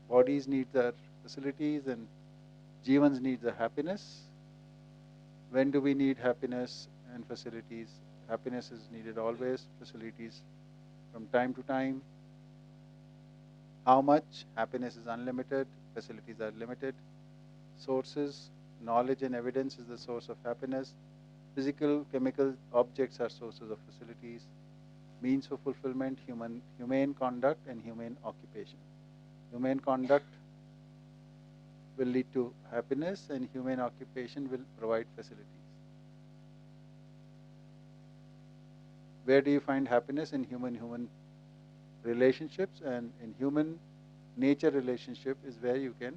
bodies need their facilities and Jeevan's needs are happiness. When do we need happiness and facilities? Happiness is needed always, facilities from time to time. How much? Happiness is unlimited, facilities are limited. Sources, knowledge and evidence is the source of happiness. Physical, chemical objects are sources of facilities. Means for fulfillment, humane conduct and humane occupation. Humane conduct will lead to happiness and humane occupation will provide facilities. Where do you find happiness? In human relationships, and in human nature relationship is where you can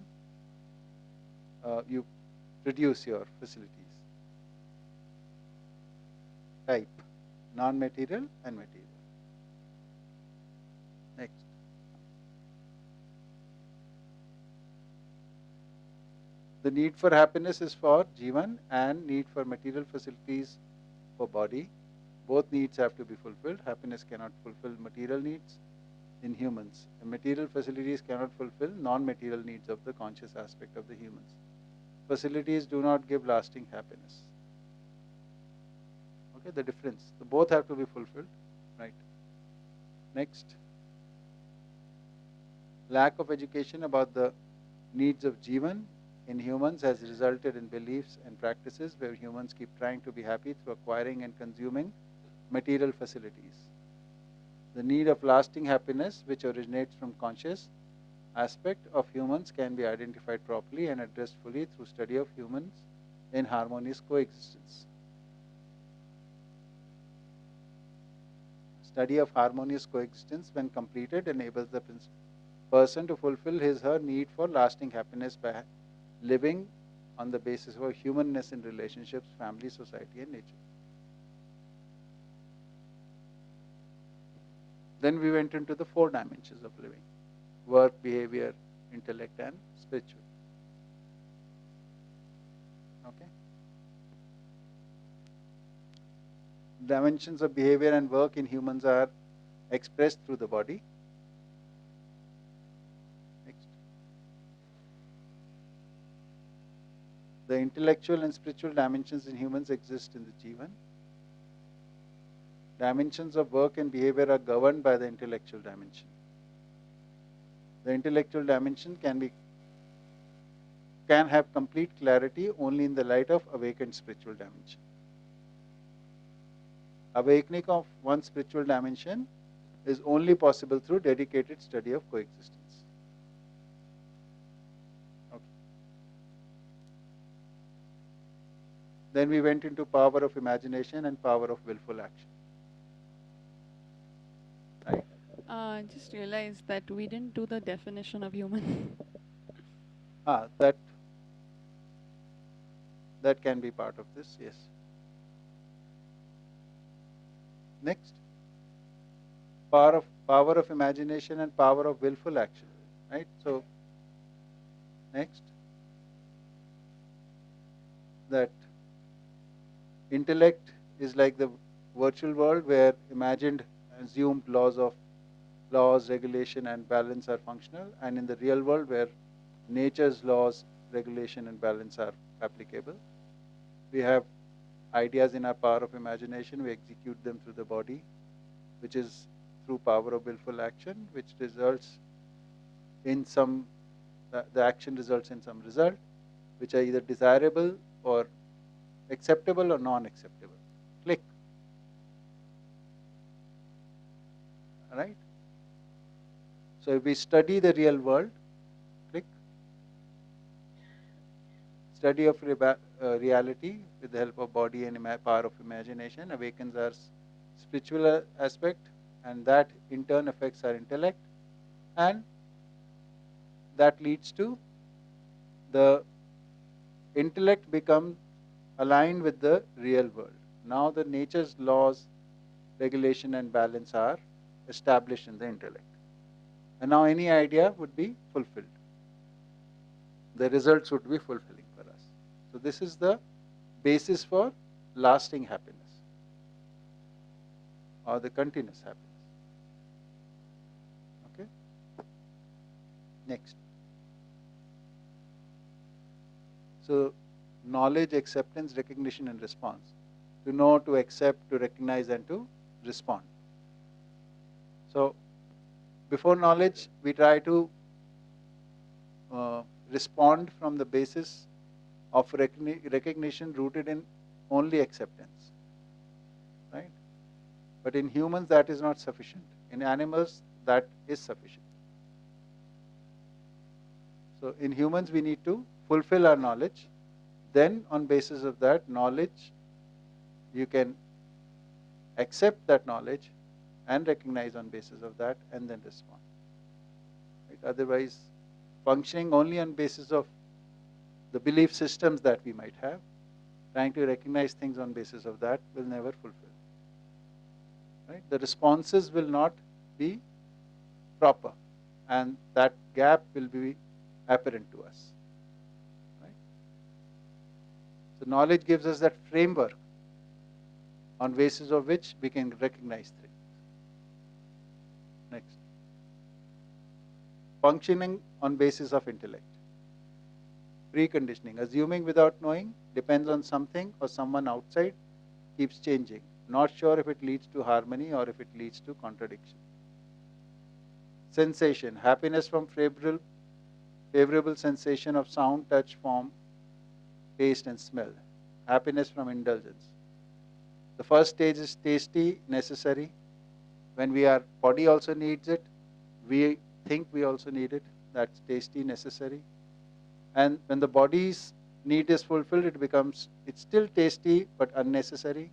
you produce your facilities. Type, non-material and material. Next. The need for happiness is for Jeevan and need for material facilities for body. Both needs have to be fulfilled. Happiness cannot fulfill material needs in humans. And material facilities cannot fulfill non-material needs of the conscious aspect of the humans. Facilities do not give lasting happiness. Okay, the difference. So both have to be fulfilled, right? Next. Lack of education about the needs of Jeevan in humans has resulted in beliefs and practices where humans keep trying to be happy through acquiring and consuming material facilities. The need of lasting happiness, which originates from conscious aspect of humans, can be identified properly and addressed fully through study of humans in harmonious coexistence. Study of harmonious coexistence, when completed, enables the person to fulfill his/her need for lasting happiness by living on the basis of humanness in relationships, family, society, and nature. Then we went into the 4 dimensions of living: work, behavior, intellect, and spiritual. Okay. Dimensions of behavior and work in humans are expressed through the body. Next. The intellectual and spiritual dimensions in humans exist in the Jeevan. Dimensions of work and behavior are governed by the intellectual dimension. The intellectual dimension can have complete clarity only in the light of awakened spiritual dimension. Awakening of one spiritual dimension is only possible through dedicated study of coexistence. Okay. Then we went into power of imagination and power of willful action. Right? I just realized that we didn't do the definition of human. That can be part of this, yes. Next. Power of imagination and power of willful action. Right? So next, that intellect is like the virtual world where imagined assumed laws, regulation, and balance are functional, and in the real world where nature's laws, regulation, and balance are applicable. We have ideas in our power of imagination, we execute them through the body, which is through power of willful action, which results in the action results in some result, which are either desirable or acceptable or non-acceptable. Click. Right? So if we study the real world, click. Study of reality with the help of body and power of imagination awakens our spiritual aspect, and that in turn affects our intellect, and that leads to the intellect become aligned with the real world. Now the nature's laws, regulation, and balance are established in the intellect. And now any idea would be fulfilled. The results would be fulfilling for us. So this is the basis for lasting happiness or the continuous happiness. Okay. Next. So knowledge, acceptance, recognition and response. To know, to accept, to recognize and to respond. So before knowledge, we try to respond from the basis of recognition rooted in only acceptance. Right? But in humans that is not sufficient. In animals that is sufficient. So in humans we need to fulfill our knowledge. Then on basis of that knowledge, you can accept that knowledge and recognize on basis of that and then respond. Right? Otherwise, functioning only on basis of the belief systems that we might have, trying to recognize things on basis of that will never fulfill. Right? The responses will not be proper and that gap will be apparent to us. Right? So knowledge gives us that framework on basis of which we can recognize things. Next. Functioning on basis of intellect. Preconditioning. Assuming without knowing, depends on something or someone outside, keeps changing. Not sure if it leads to harmony or if it leads to contradiction. Sensation. Happiness from favorable sensation of sound, touch, form, taste and smell. Happiness from indulgence. The first stage is tasty, necessary. When our body also needs it, we think we also need it. That's tasty, necessary. And when the body's need is fulfilled, it's still tasty but unnecessary.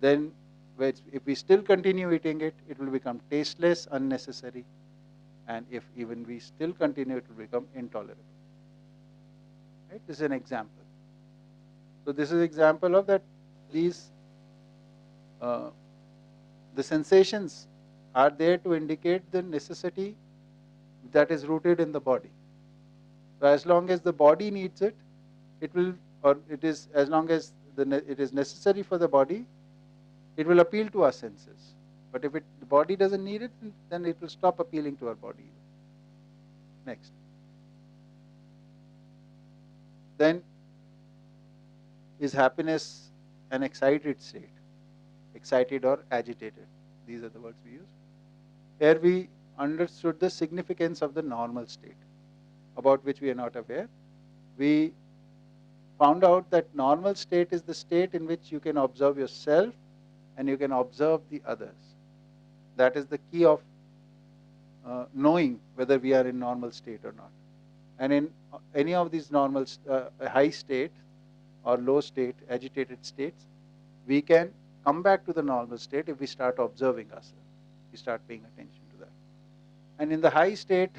Then if we still continue eating it, it will become tasteless, unnecessary. And if even we still continue, it will become intolerable. Right? This is an example. So this is an example of that these the sensations are there to indicate the necessity that is rooted in the body. So as long as the body needs it, it will, or it is, as long as it is necessary for the body, it will appeal to our senses. But if the body doesn't need it, then it will stop appealing to our body. Next. Then is happiness an excited state? Excited or agitated. These are the words we use. Here we understood the significance of the normal state, about which we are not aware. We found out that normal state is the state in which you can observe yourself and you can observe the others. That is the key of knowing whether we are in normal state or not. And in any of these normal high state or low state, agitated states, we can come back to the normal state if we start observing ourselves. We start paying attention to that. And in the high state,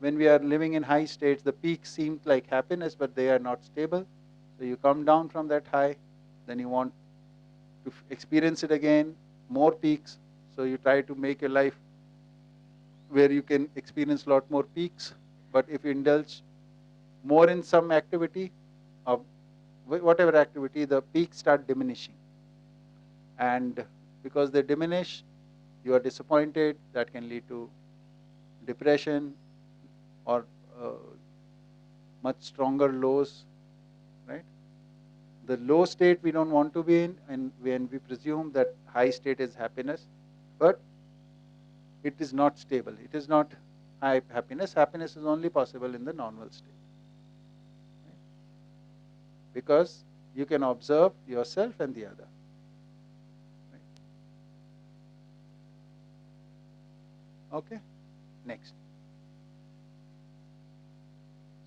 when we are living in high states, the peaks seem like happiness, but they are not stable. So you come down from that high, then you want to experience it again, more peaks. So you try to make your life where you can experience a lot more peaks. But if you indulge more in some activity, of whatever activity, the peaks start diminishing. And because they diminish, you are disappointed. That can lead to depression or much stronger lows, right? The low state we don't want to be in, and when we presume that high state is happiness, but it is not stable. It is not high happiness. Happiness is only possible in the normal state. Right? Because you can observe yourself and the other. Right? Okay, next.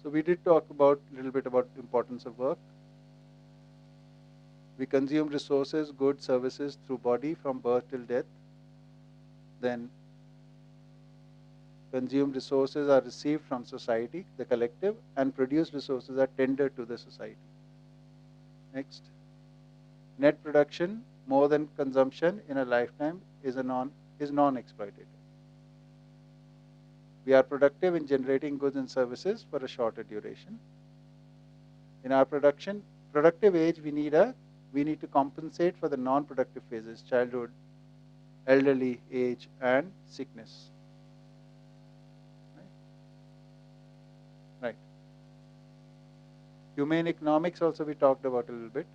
So we did talk about a little bit about the importance of work. We consume resources, goods, services through body from birth till death. Then consumed resources are received from society, the collective, and produced resources are tendered to the society. Next. Net production more than consumption in a lifetime is non-exploitative. We are productive in generating goods and services for a shorter duration. In our productive age, we need to compensate for the non-productive phases: childhood, elderly age, and sickness. Right. Humane economics also we talked about a little bit,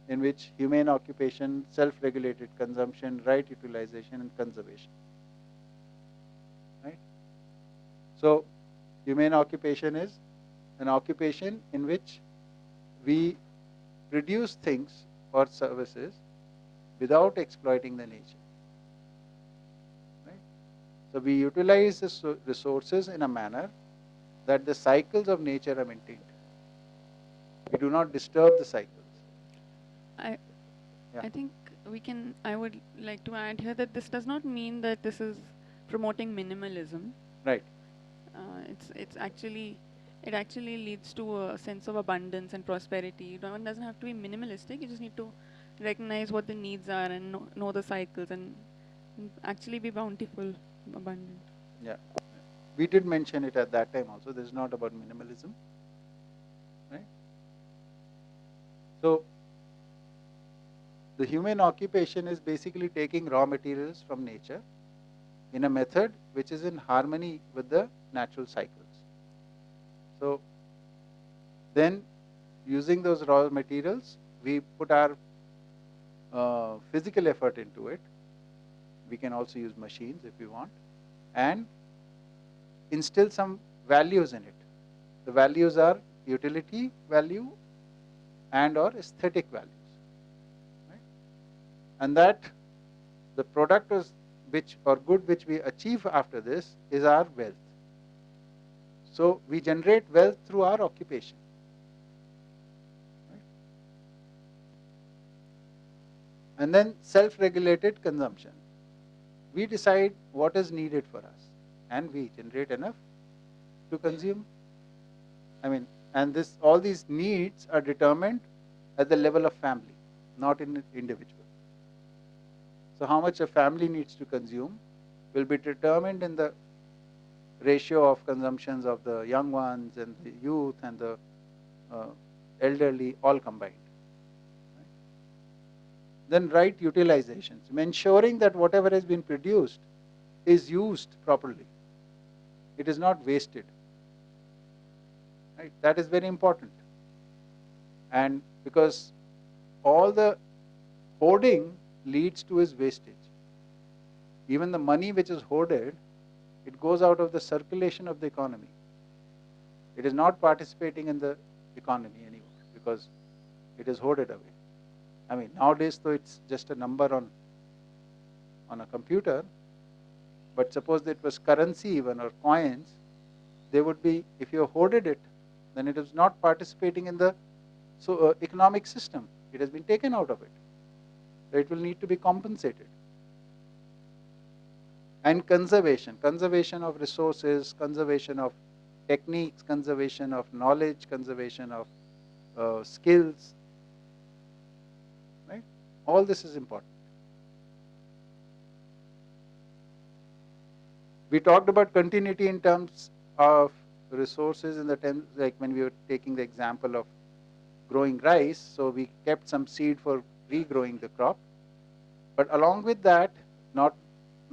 in which humane occupation, self-regulated consumption, right utilization and conservation. Right? So, humane occupation is an occupation in which we produce things or services without exploiting the nature. Right? So, we utilize the resources in a manner that the cycles of nature are maintained. We do not disturb the cycles. I think I would like to add here that this does not mean that this is promoting minimalism. Right. It actually leads to a sense of abundance and prosperity. One doesn't have to be minimalistic. You just need to recognize what the needs are and know the cycles and actually be bountiful, abundant. Yeah. We did mention it at that time also. This is not about minimalism. Right? So, the human occupation is basically taking raw materials from nature in a method which is in harmony with the natural cycles. So, then using those raw materials, we put our physical effort into it. We can also use machines if we want, and instill some values in it. The values are utility value and or aesthetic values. Right? And that the product is good which we achieve after this is our wealth. So we generate wealth through our occupation. Right? And then self-regulated consumption. We decide what is needed for us and we generate enough to consume. And all these needs are determined at the level of family, not in an individual. So how much a family needs to consume will be determined in the ratio of consumptions of the young ones and the youth and the elderly all combined. Right? Then right utilizations, ensuring that whatever has been produced is used properly. It is not wasted. Right? That is very important. And because all the hoarding leads to is wastage. Even the money which is hoarded, it goes out of the circulation of the economy. It is not participating in the economy anymore because it is hoarded away. Nowadays though it's just a number on a computer, but suppose it was currency even or coins, they would be, if you hoarded it, then it is not participating in the economic system. It has been taken out of it. So it will need to be compensated. And conservation of resources, conservation of techniques, conservation of knowledge, conservation of skills. Right? All this is important. We talked about continuity in terms of resources in the terms, like when we were taking the example of growing rice, so we kept some seed for regrowing the crop. But along with that, not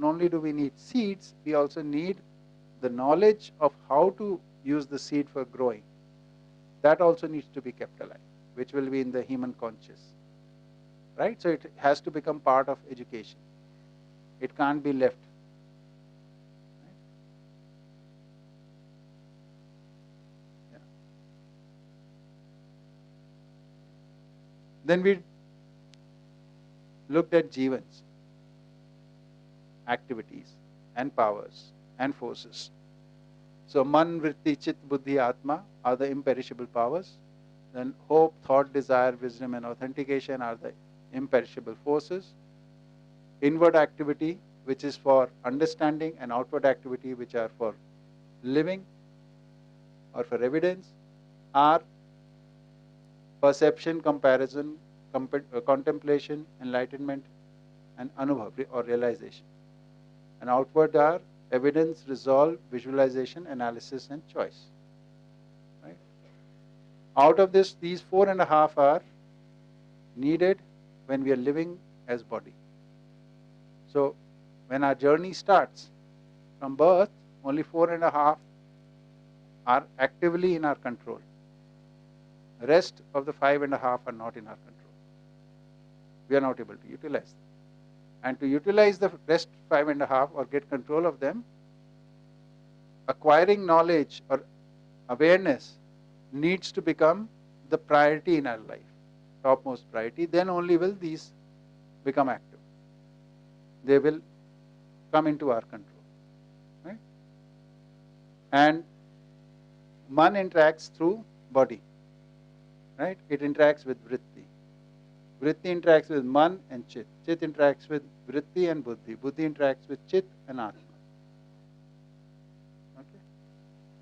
only do we need seeds, we also need the knowledge of how to use the seed for growing. That also needs to be kept alive, which will be in the human conscious. Right? So it has to become part of education. It can't be left. Right? Yeah. Then we looked at Jeevan's activities and powers and forces. So man, vritti, chit, buddhi, atma are the imperishable powers. Then hope, thought, desire, wisdom and authentication are the imperishable forces. Inward activity, which is for understanding, and outward activity, which are for living or for evidence, are perception, comparison, contemplation, enlightenment and anubhav or realization. And outward are evidence, resolve, visualization, analysis and choice. Right? Out of this, these 4.5 are needed when we are living as body. So when our journey starts from birth, only 4.5 are actively in our control. rest of the 5.5 are not in our control. We are not able to utilize them. And to utilize the rest 5.5 or get control of them, acquiring knowledge or awareness needs to become the priority in our life, topmost priority. Then only will these become active. They will come into our control. Right? And man interacts through body. Right? It interacts with vritti. Vritti interacts with man and chit. Chit interacts with vritti and buddhi. Buddhi interacts with chit and atma. Okay?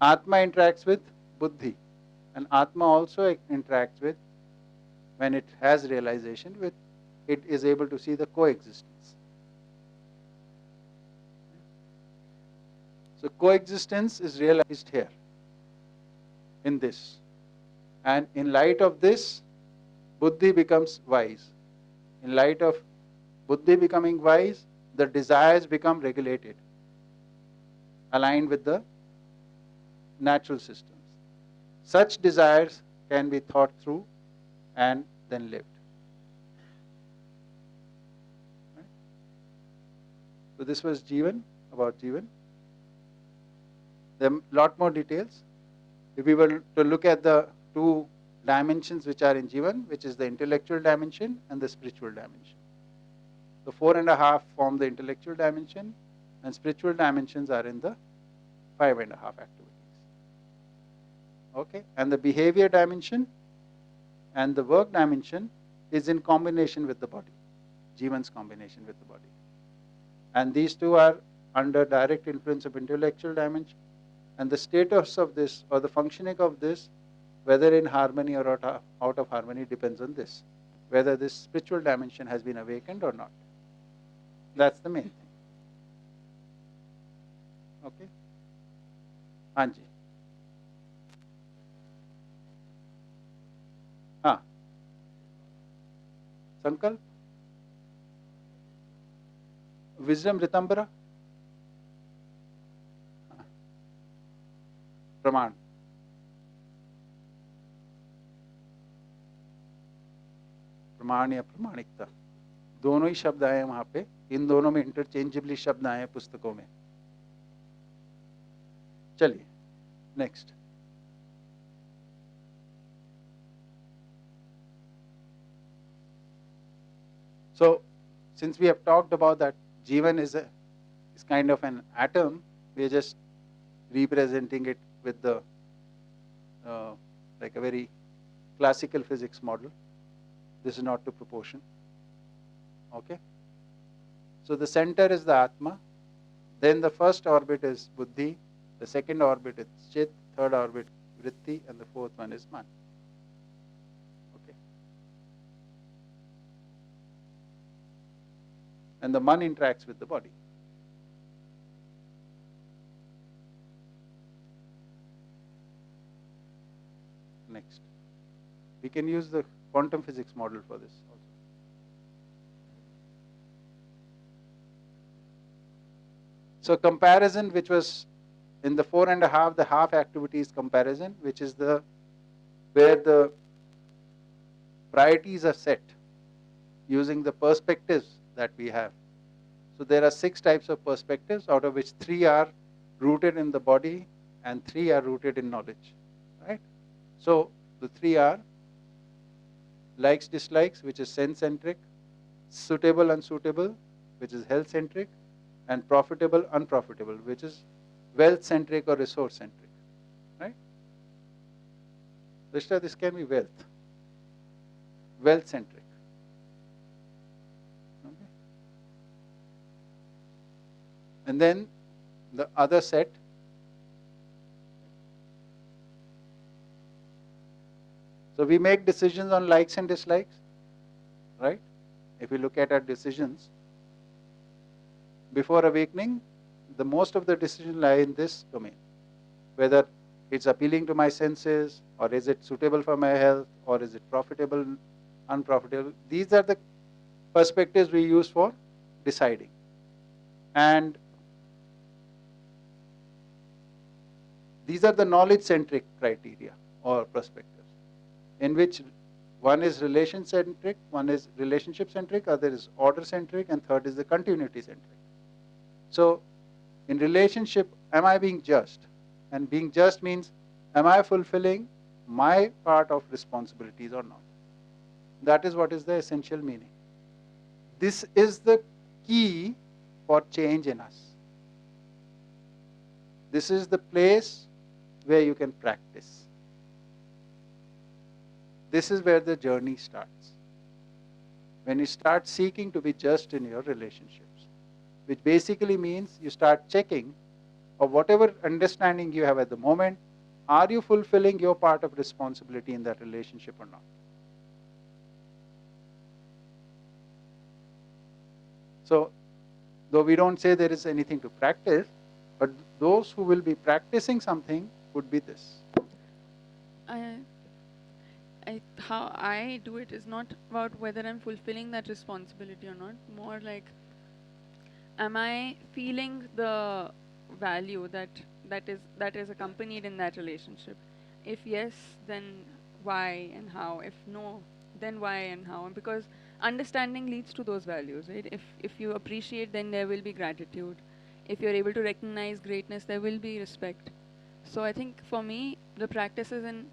Atma interacts with buddhi. And atma also interacts with, when it has realization, with it is able to see the coexistence. So coexistence is realized here, in this. And in light of this, buddhi becomes wise. In light of buddhi becoming wise, the desires become regulated, aligned with the natural systems. Such desires can be thought through and then lived. Right? So this was Jeevan, about Jeevan. There are a lot more details. If we were to look at the two dimensions which are in Jeevan, which is the intellectual dimension and the spiritual dimension. The 4.5 form the intellectual dimension, and spiritual dimensions are in the 5.5 activities. Okay, and the behavior dimension and the work dimension is in combination with the body, Jeevan's combination with the body. And these two are under direct influence of intellectual dimension, and the status of this or the functioning of this, whether in harmony or out of harmony, depends on this, whether this spiritual dimension has been awakened or not. That's the main thing. Okay? Anji. Sankalp? Wisdom Ritambara? प्रमाण प्रमाण या प्रमाणिकता दोनों ही शब्द आए वहां पे इन दोनों में इंटरचेंजेबली शब्द आए पुस्तकों में चलिए next So, since we have talked about that Jeevan is kind of an atom, we are just representing it with the like a very classical physics model. This is not to proportion. Okay. So the center is the Atma. Then the first orbit is Buddhi. The second orbit is Chit. Third orbit Vritti, and the fourth one is Man. Okay. And the Man interacts with the body. Next. We can use the quantum physics model for this also. So comparison, which was in the 4.5, the half activities comparison, which is the where the priorities are set using the perspectives that we have. So there are 6 types of perspectives, out of which 3 are rooted in the body and 3 are rooted in knowledge. Right? So the 3 are likes, dislikes, which is sense-centric, suitable, unsuitable, which is health-centric, and profitable, unprofitable, which is wealth-centric or resource-centric. Right? Rishta, this can be wealth. Wealth-centric. Okay. And then the other set, so we make decisions on likes and dislikes, right? If we look at our decisions, before awakening, the most of the decisions lie in this domain. Whether it's appealing to my senses, or is it suitable for my health, or is it profitable, unprofitable. These are the perspectives we use for deciding. And these are the knowledge-centric criteria or perspectives. in which one is relation-centric, one is relationship-centric, other is order-centric, and third is the continuity-centric. So, in relationship, am I being just? And being just means, am I fulfilling my part of responsibilities or not? That is what is the essential meaning. This is the key for change in us. This is the place where you can practice. This is where the journey starts. When you start seeking to be just in your relationships, which basically means you start checking, or whatever understanding you have at the moment, are you fulfilling your part of responsibility in that relationship or not? So, though we don't say there is anything to practice, but those who will be practicing something would be this. How I do it is not about whether I'm fulfilling that responsibility or not. More like, am I feeling the value that is accompanied in that relationship? If yes, then why and how? If no, then why and how? And because understanding leads to those values, right? If you appreciate, then there will be gratitude. If you're able to recognize greatness, there will be respect. So I think for me, the practice is in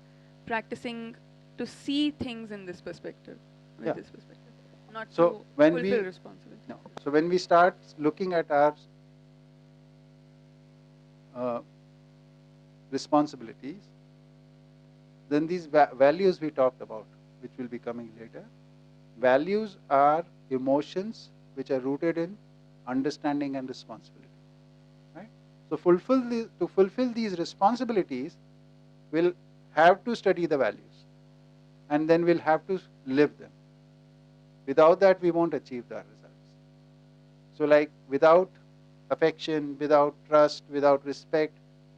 practicing to see things in this perspective, with this perspective, not So to when fulfill responsibility. No. So when we start looking at our responsibilities, then these values we talked about, which will be coming later, values are emotions which are rooted in understanding and responsibility. Right? So to fulfill these responsibilities, we'll have to study the values, and then we'll have to live them. Without that, we won't achieve the results. So like without affection, without trust, without respect,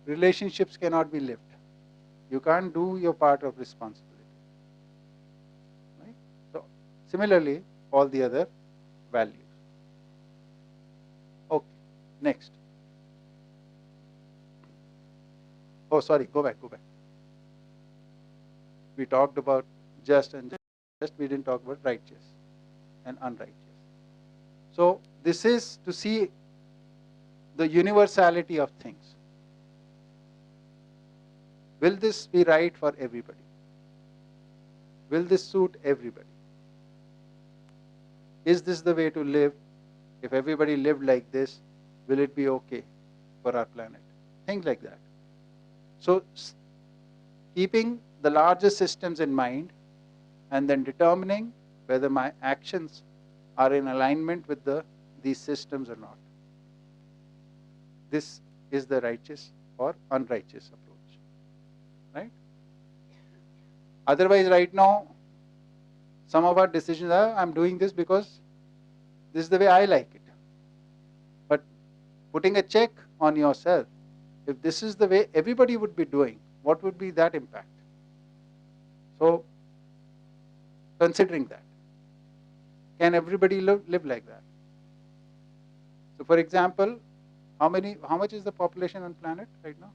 relationships cannot be lived. You can't do your part of responsibility. Right? So similarly, all the other values. Okay, next. Oh, sorry, go back. We talked about just and just, we didn't talk about righteous and unrighteous. So this is to see the universality of things. Will this be right for everybody? Will this suit everybody? Is this the way to live? If everybody lived like this, will it be okay for our planet? Things like that. So keeping the larger systems in mind and then determining whether my actions are in alignment with these systems or not. This is the righteous or unrighteous approach. Right? Otherwise, right now, some of our decisions are, I'm doing this because this is the way I like it. But putting a check on yourself, if this is the way everybody would be doing, what would be that impact? So, considering that, can everybody live like that? So, for example, how much is the population on planet right now?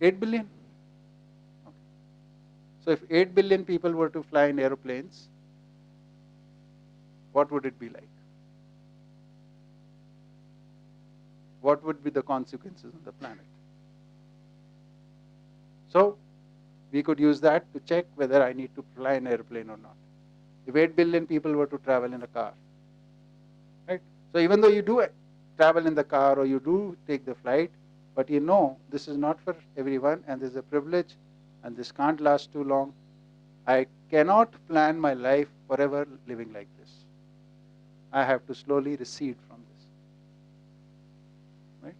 8 billion. Okay. So, if 8 billion people were to fly in aeroplanes, what would it be like? What would be the consequences on the planet? So, we could use that to check whether I need to fly an airplane or not. If 8 billion people were to travel in a car, right? So even though you do travel in the car or you do take the flight, but you know this is not for everyone and this is a privilege and this can't last too long. I cannot plan my life forever living like this. I have to slowly recede from this.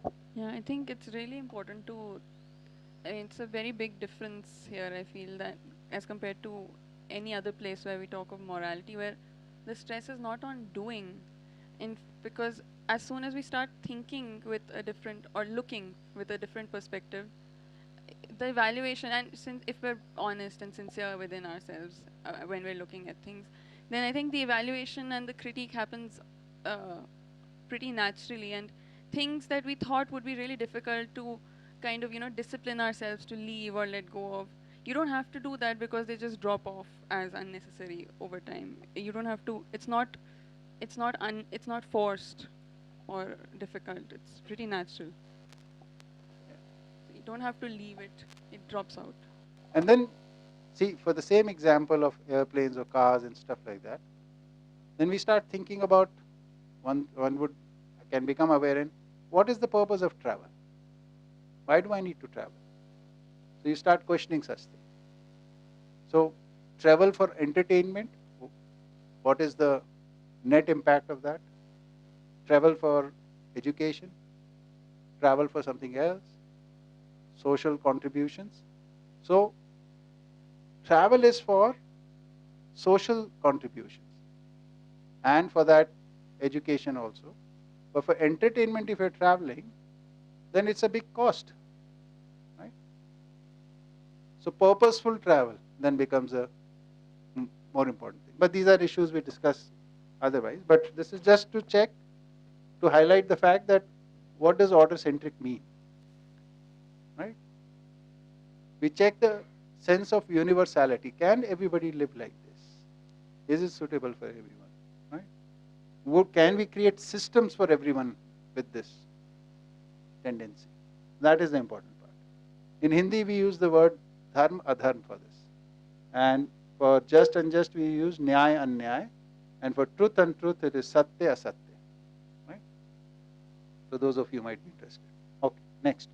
Right? Yeah, I think it's really important to. It's a very big difference here, I feel, that as compared to any other place where we talk of morality, where the stress is not on doing, because as soon as we start thinking with a different or looking with a different perspective, the evaluation, and since if we're honest and sincere within ourselves when we're looking at things, then I think the evaluation and the critique happens pretty naturally, and things that we thought would be really difficult to kind of, discipline ourselves to leave or let go of. You don't have to do that because they just drop off as unnecessary over time. You don't have to. It's not forced or difficult. It's pretty natural. You don't have to leave it. It drops out. And then, see, for the same example of airplanes or cars and stuff like that, then we start thinking about, one can become aware in, what is the purpose of travel? Why do I need to travel? So you start questioning such things. So travel for entertainment, what is the net impact of that? Travel for education, travel for something else, social contributions. So travel is for social contributions, and for that education also. But for entertainment, if you're traveling, then it's a big cost, right? So purposeful travel then becomes a more important thing. But these are issues we discuss otherwise. But this is just to check, to highlight the fact that what does order-centric mean, right? We check the sense of universality. Can everybody live like this? Is it suitable for everyone, right? Can we create systems for everyone with this tendency? That is the important part. In Hindi, we use the word dharma, adharma for this. And for just unjust, we use nyaya, anyaya. And for truth, untruth, it is satya, asatya. Right? So those of you might be interested. Okay, next.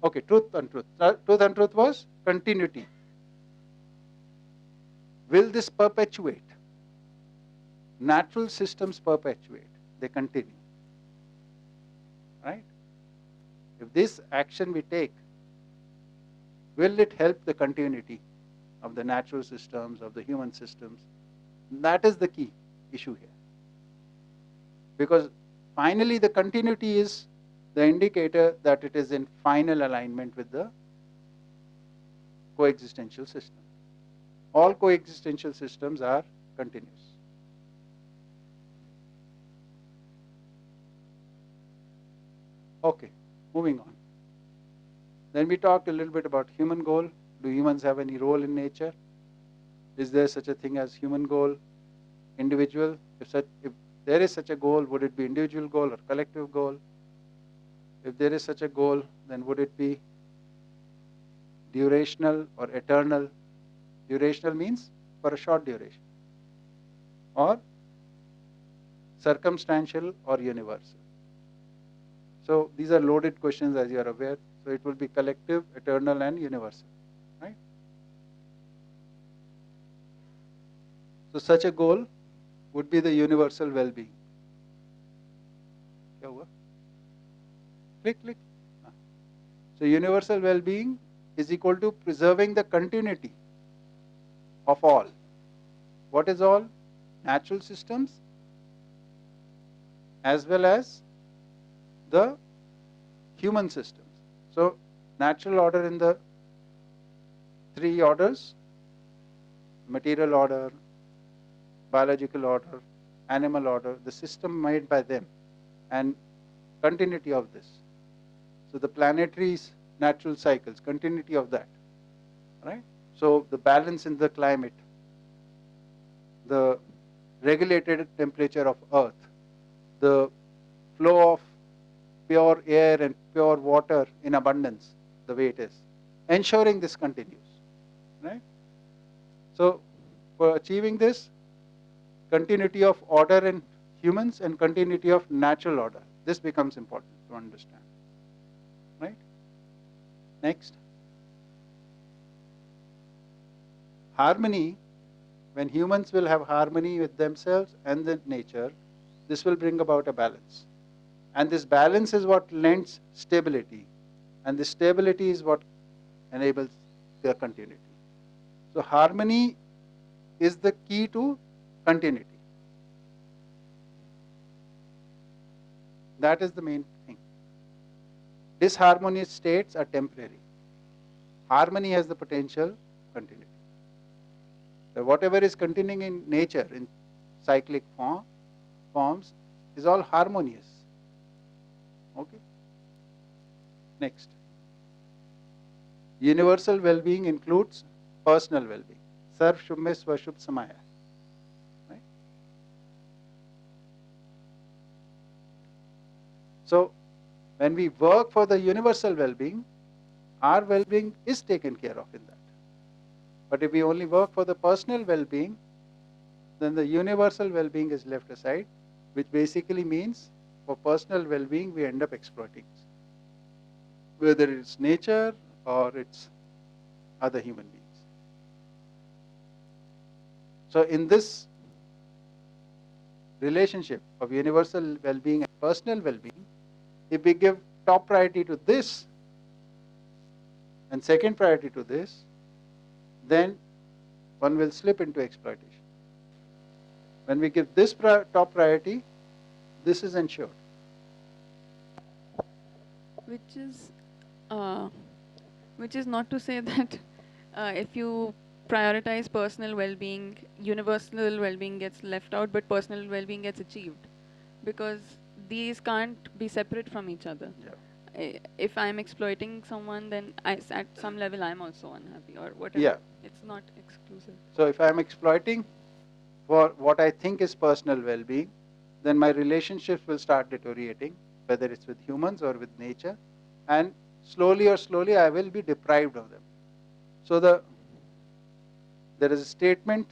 Okay, truth, untruth. Truth, untruth was continuity. Will this perpetuate? Natural systems perpetuate. They continue. Right? If this action we take, will it help the continuity of the natural systems, of the human systems? That is the key issue here. Because finally the continuity is the indicator that it is in final alignment with the coexistential system. All coexistential systems are continuous. Okay, moving on. Then we talked a little bit about human goal. Do humans have any role in nature? Is there such a thing as human goal, individual? If there is such a goal, would it be individual goal or collective goal? If there is such a goal, then would it be durational or eternal? Durational means for a short duration, or circumstantial or universal. So these are loaded questions, as you are aware. So it will be collective, eternal, and universal, right? So such a goal would be the universal well-being. क्या हुआ? Click. So universal well-being is equal to preserving the continuity of all. What is all? Natural systems as well as the human systems. So natural order in the three orders: material order, biological order, animal order, the system made by them, and continuity of this. So the planetary natural cycles, continuity of that, right? So the balance in the climate, the regulated temperature of Earth, the flow of pure air and pure water in abundance, the way it is, ensuring this continues, right? So for achieving this, continuity of order in humans and continuity of natural order, this becomes important to understand, right? Next. Harmony. When humans will have harmony with themselves and the nature, this will bring about a balance. And this balance is what lends stability. And this stability is what enables the continuity. So harmony is the key to continuity. That is the main thing. Disharmonious states are temporary. Harmony has the potential continuity. So whatever is continuing in nature, in cyclic forms, is all harmonious. Okay. Next. Universal well-being includes personal well-being. Sarv Shubh mein Swashubh Samaya. Right? So, when we work for the universal well-being, our well-being is taken care of in that. But if we only work for the personal well-being, then the universal well-being is left aside, which basically means for personal well-being we end up exploiting, whether it's nature or it's other human beings. So in this relationship of universal well-being and personal well-being, if we give top priority to this and second priority to this, then one will slip into exploitation. When we give this top priority, this is ensured. Which is not to say that if you prioritize personal well-being, universal well-being gets left out, but personal well-being gets achieved, because these can't be separate from each other. Yeah. If I'm exploiting someone, then at some level I'm also unhappy or whatever. Yeah. It's not exclusive. So if I'm exploiting for what I think is personal well-being, then my relationships will start deteriorating, whether it's with humans or with nature, and slowly I will be deprived of them. So there is a statement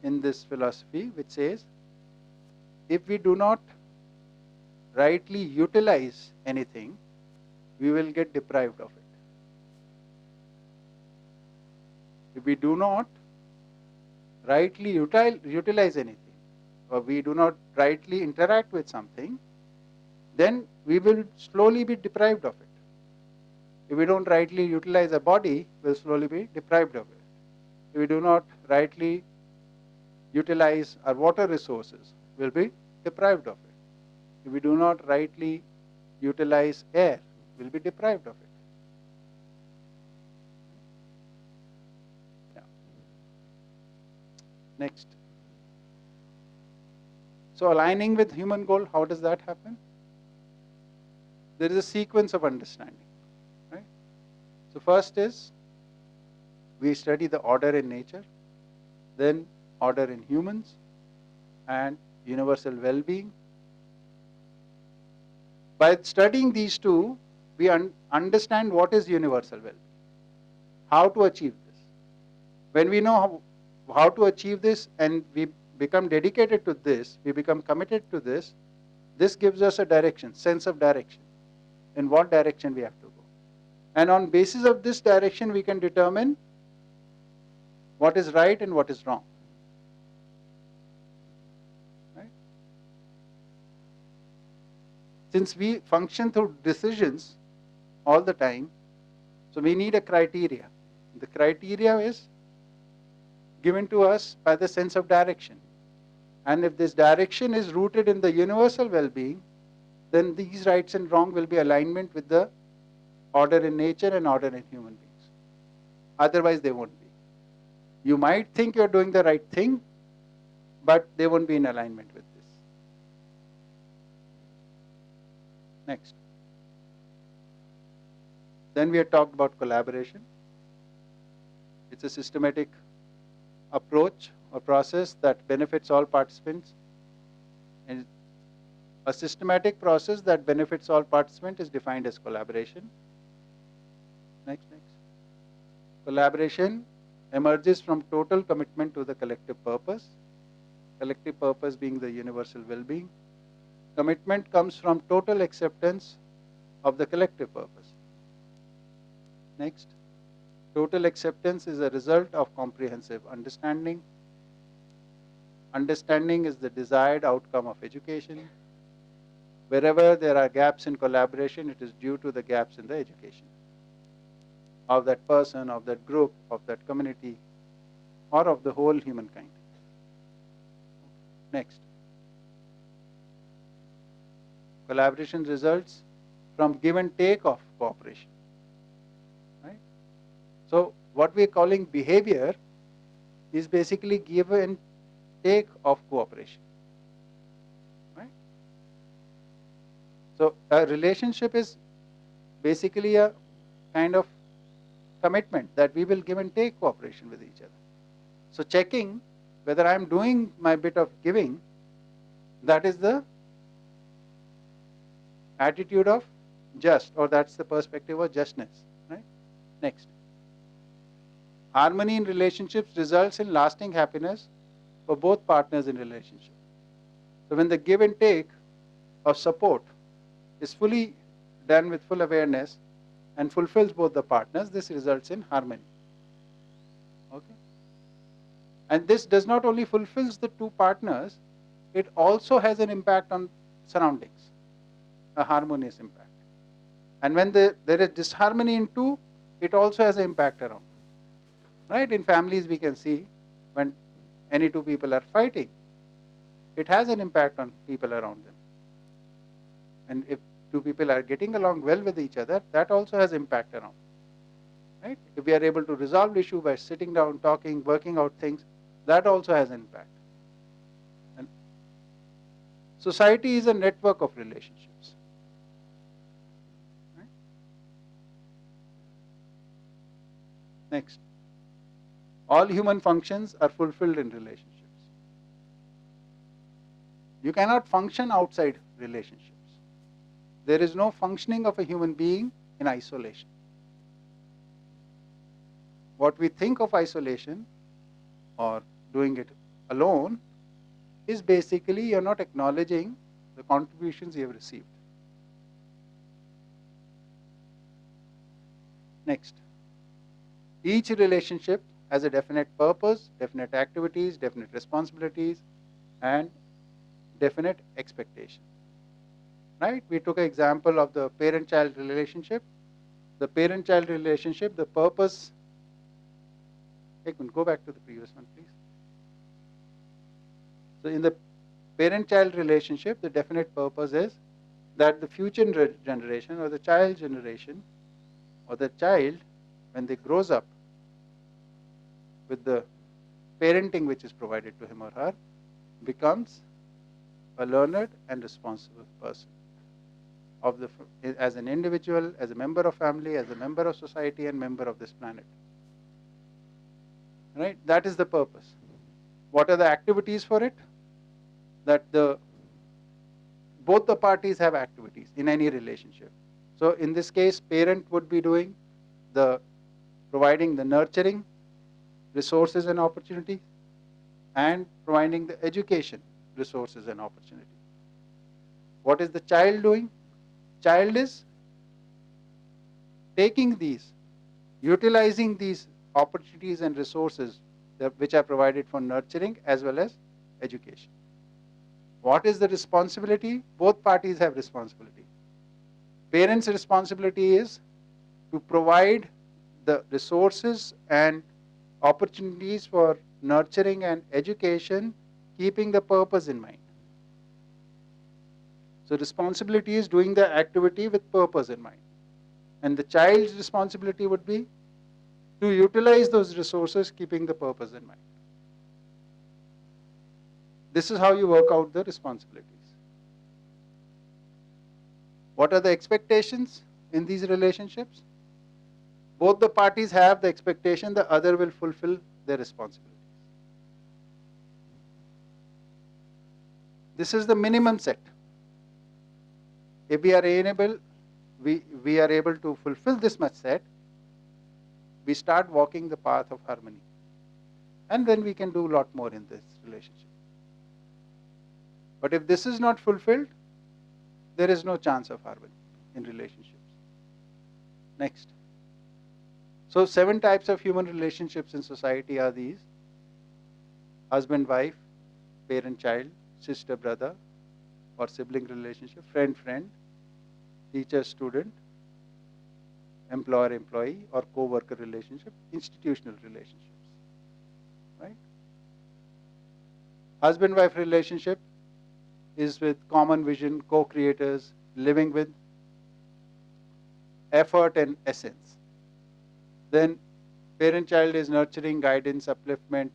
in this philosophy which says, if we do not rightly utilize anything, we will get deprived of it. If we do not rightly utilize anything, or we do not rightly interact with something, then we will slowly be deprived of it. If we don't rightly utilize a body, we'll slowly be deprived of it. If we do not rightly utilize our water resources, we'll be deprived of it. If we do not rightly utilize air, we'll be deprived of it. Yeah. Next. So aligning with human goal, how does that happen? There is a sequence of understanding. Right? So first is, we study the order in nature, then order in humans, and universal well-being. By studying these two, we understand what is universal well-being, how to achieve this. When we know how to achieve this and we become dedicated to this, we become committed to this, this gives us a direction, sense of direction, in what direction we have to go. And on basis of this direction, we can determine what is right and what is wrong. Right? Since we function through decisions all the time, so we need a criteria. The criteria is given to us by the sense of direction. And if this direction is rooted in the universal well-being, then these rights and wrong will be alignment with the order in nature and order in human beings. Otherwise, they won't be. You might think you're doing the right thing, but they won't be in alignment with this. Next. Then we have talked about collaboration. It's a systematic approach or process that benefits all participants. And a systematic process that benefits all participants is defined as collaboration. Next. Collaboration emerges from total commitment to the collective purpose being the universal well-being. Commitment comes from total acceptance of the collective purpose. Next. Total acceptance is a result of comprehensive understanding. Understanding is the desired outcome of education. Wherever there are gaps in collaboration, it is due to the gaps in the education of that person, of that group, of that community, or of the whole humankind. Next. Collaboration results from give and take of cooperation. Right? So what we are calling behavior is basically give and take of cooperation. Right? So a relationship is basically a kind of commitment that we will give and take cooperation with each other. So checking whether I am doing my bit of giving, that is the attitude of just, or that's the perspective of justness. Right? Next. Harmony in relationships results in lasting happiness for both partners in relationship. So when the give and take of support is fully done with full awareness and fulfills both the partners, this results in harmony. Okay? And this does not only fulfills the two partners, it also has an impact on surroundings, a harmonious impact. And when there is disharmony in two, it also has an impact around. Right? In families we can see when any two people are fighting, it has an impact on people around them. And if two people are getting along well with each other, that also has impact around. Right? If we are able to resolve the issue by sitting down, talking, working out things, that also has an impact. And society is a network of relationships. Right? Next. All human functions are fulfilled in relationships. You cannot function outside relationships. There is no functioning of a human being in isolation. What we think of isolation or doing it alone is basically you're not acknowledging the contributions you have received. Next. Each relationship has a definite purpose, definite activities, definite responsibilities, and definite expectation. Right? We took an example of the parent-child relationship. The parent-child relationship, the purpose. Go back to the previous one, please. So in the parent-child relationship, the definite purpose is that the future generation or the child generation or the child, when they grows up with the parenting which is provided to him or her, becomes a learned and responsible person as an individual, as a member of family, as a member of society, and member of this planet. Right? That is the purpose. What are the activities for it? That both the parties have activities in any relationship. So in this case, parent would be doing providing the nurturing, resources and opportunities, and providing the education, resources and opportunity. What is the child doing? Child is taking these, utilizing these opportunities and resources which are provided for nurturing as well as education. What is the responsibility? Both parties have responsibility. Parents' responsibility is to provide the resources and opportunities for nurturing and education, keeping the purpose in mind. So responsibility is doing the activity with purpose in mind. And the child's responsibility would be to utilize those resources, keeping the purpose in mind. This is how you work out the responsibilities. What are the expectations in these relationships? Both the parties have the expectation the other will fulfill their responsibilities. This is the minimum set. If we are able to fulfill this much set, we start walking the path of harmony. And then we can do a lot more in this relationship. But if this is not fulfilled, there is no chance of harmony in relationships. Next. So 7 types of human relationships in society are these: husband-wife, parent-child, sister-brother or sibling relationship, friend-friend, teacher-student, employer-employee or co-worker relationship, institutional relationships. Right? Husband-wife relationship is with common vision, co-creators, living with effort and essence. Then parent-child is nurturing, guidance, upliftment,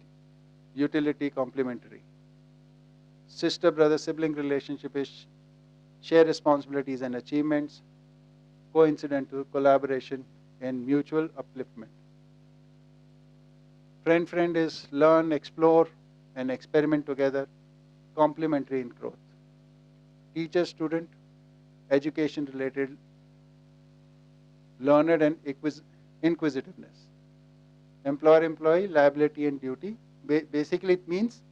utility, complementary. Sister-brother sibling relationship is share responsibilities and achievements, coincidental, collaboration, in mutual upliftment. Friend is learn, explore, and experiment together, complementary in growth. Teacher-student, education-related, learned and inquisitiveness. Employer-employee, liability and duty. Basically, it means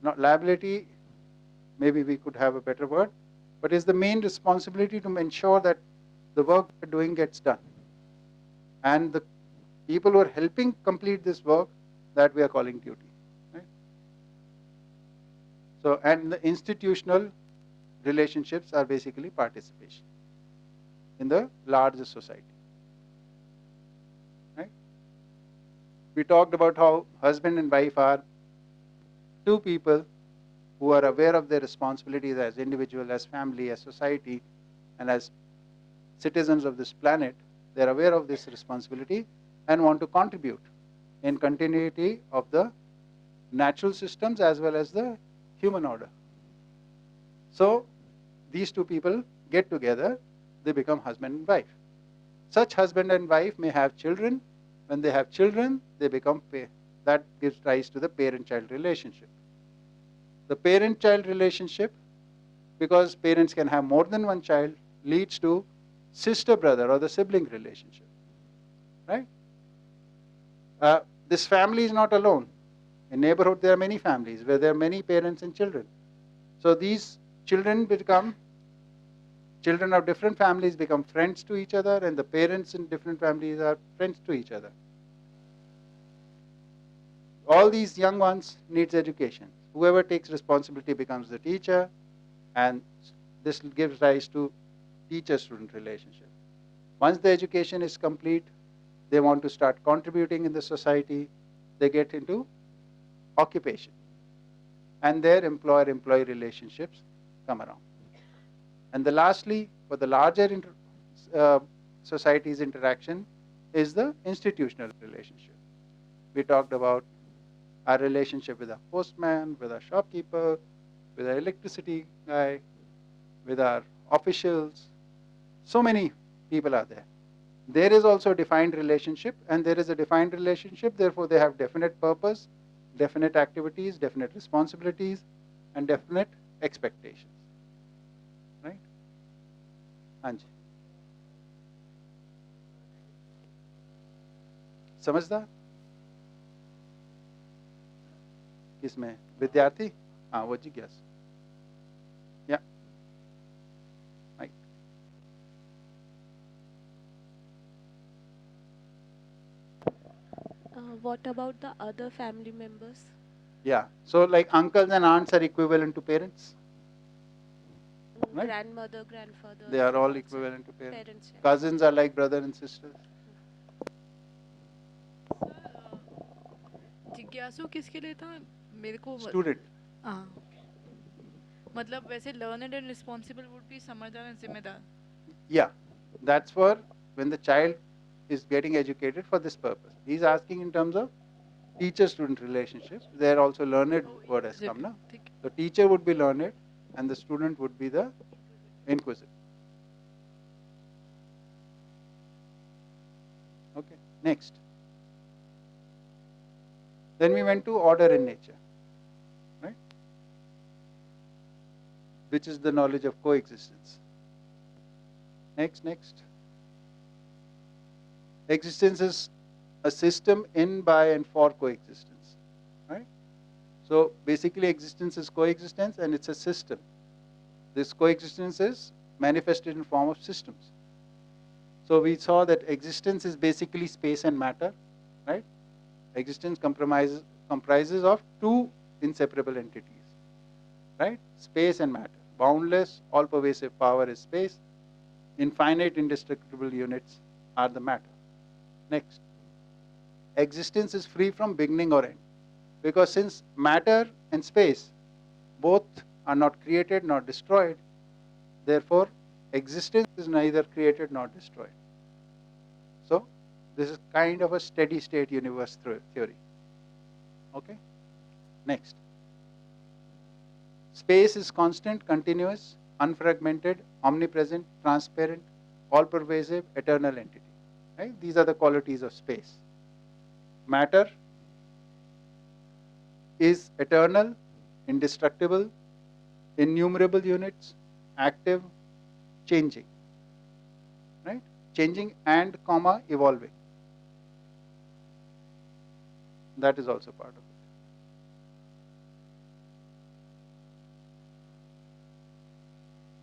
not liability. Maybe we could have a better word, but is the main responsibility to ensure that the work we're doing gets done, and the people who are helping complete this work, that we are calling duty. Right? So, and the institutional relationships are basically participation in the larger society. Right? We talked about how husband and wife are two people who are aware of their responsibilities as individual, as family, as society, and as citizens of this planet. They are aware of this responsibility and want to contribute in continuity of the natural systems as well as the human order. So these two people get together, they become husband and wife. Such husband and wife may have children. When they have children, they become that gives rise to the parent-child relationship. The parent-child relationship, because parents can have more than one child, leads to sister-brother or the sibling relationship. Right? This family is not alone. In neighborhood, there are many families where there are many parents and children. So these children become children of different families, become friends to each other, and the parents in different families are friends to each other. All these young ones needs education. Whoever takes responsibility becomes the teacher, and this gives rise to teacher-student relationship. Once the education is complete, they want to start contributing in the society, they get into occupation. And their employer-employee relationships come around. And lastly, for the larger society's interaction is the institutional relationship. We talked about our relationship with our postman, with our shopkeeper, with our electricity guy, with our officials. So many people are there. There is also a defined relationship, and there is a defined relationship, therefore they have definite purpose, definite activities, definite responsibilities, and definite expectations. Right? Anji. समझदार किसमें विद्यार्थी हाँ वो जिज्ञास या What about the other family members? Yeah, so like uncles and aunts are equivalent to parents. Right? Grandmother, grandfather. They are all equivalent to parents. Cousins are like brother and sisters. जिज्ञासु किसके लिए था मेरे को Student. हाँ मतलब वैसे learned and responsible would be समझदार and जिम्मेदार. Yeah, that's for when the child is getting educated for this purpose. He's asking in terms of teacher-student relationship. There also learned word has come now. The teacher would be learned and the student would be the inquisitive. Okay, next. Then we went to order in nature, right? Which is the knowledge of coexistence. Next. Existence is a system in, by, and for coexistence, right? So basically existence is coexistence and it's a system. This coexistence is manifested in form of systems. So we saw that existence is basically space and matter, right? Existence comprises of two inseparable entities, right? Space and matter. Boundless, all-pervasive power is space. Infinite, indestructible units are the matter. Next. Existence is free from beginning or end. Because since matter and space both are not created nor destroyed, therefore existence is neither created nor destroyed. So this is kind of a steady state universe theory. Okay? Next. Space is constant, continuous, unfragmented, omnipresent, transparent, all-pervasive, eternal entity. Right? These are the qualities of space. Matter is eternal, indestructible, innumerable units, active, changing. Right? Changing and comma evolving. That is also part of it.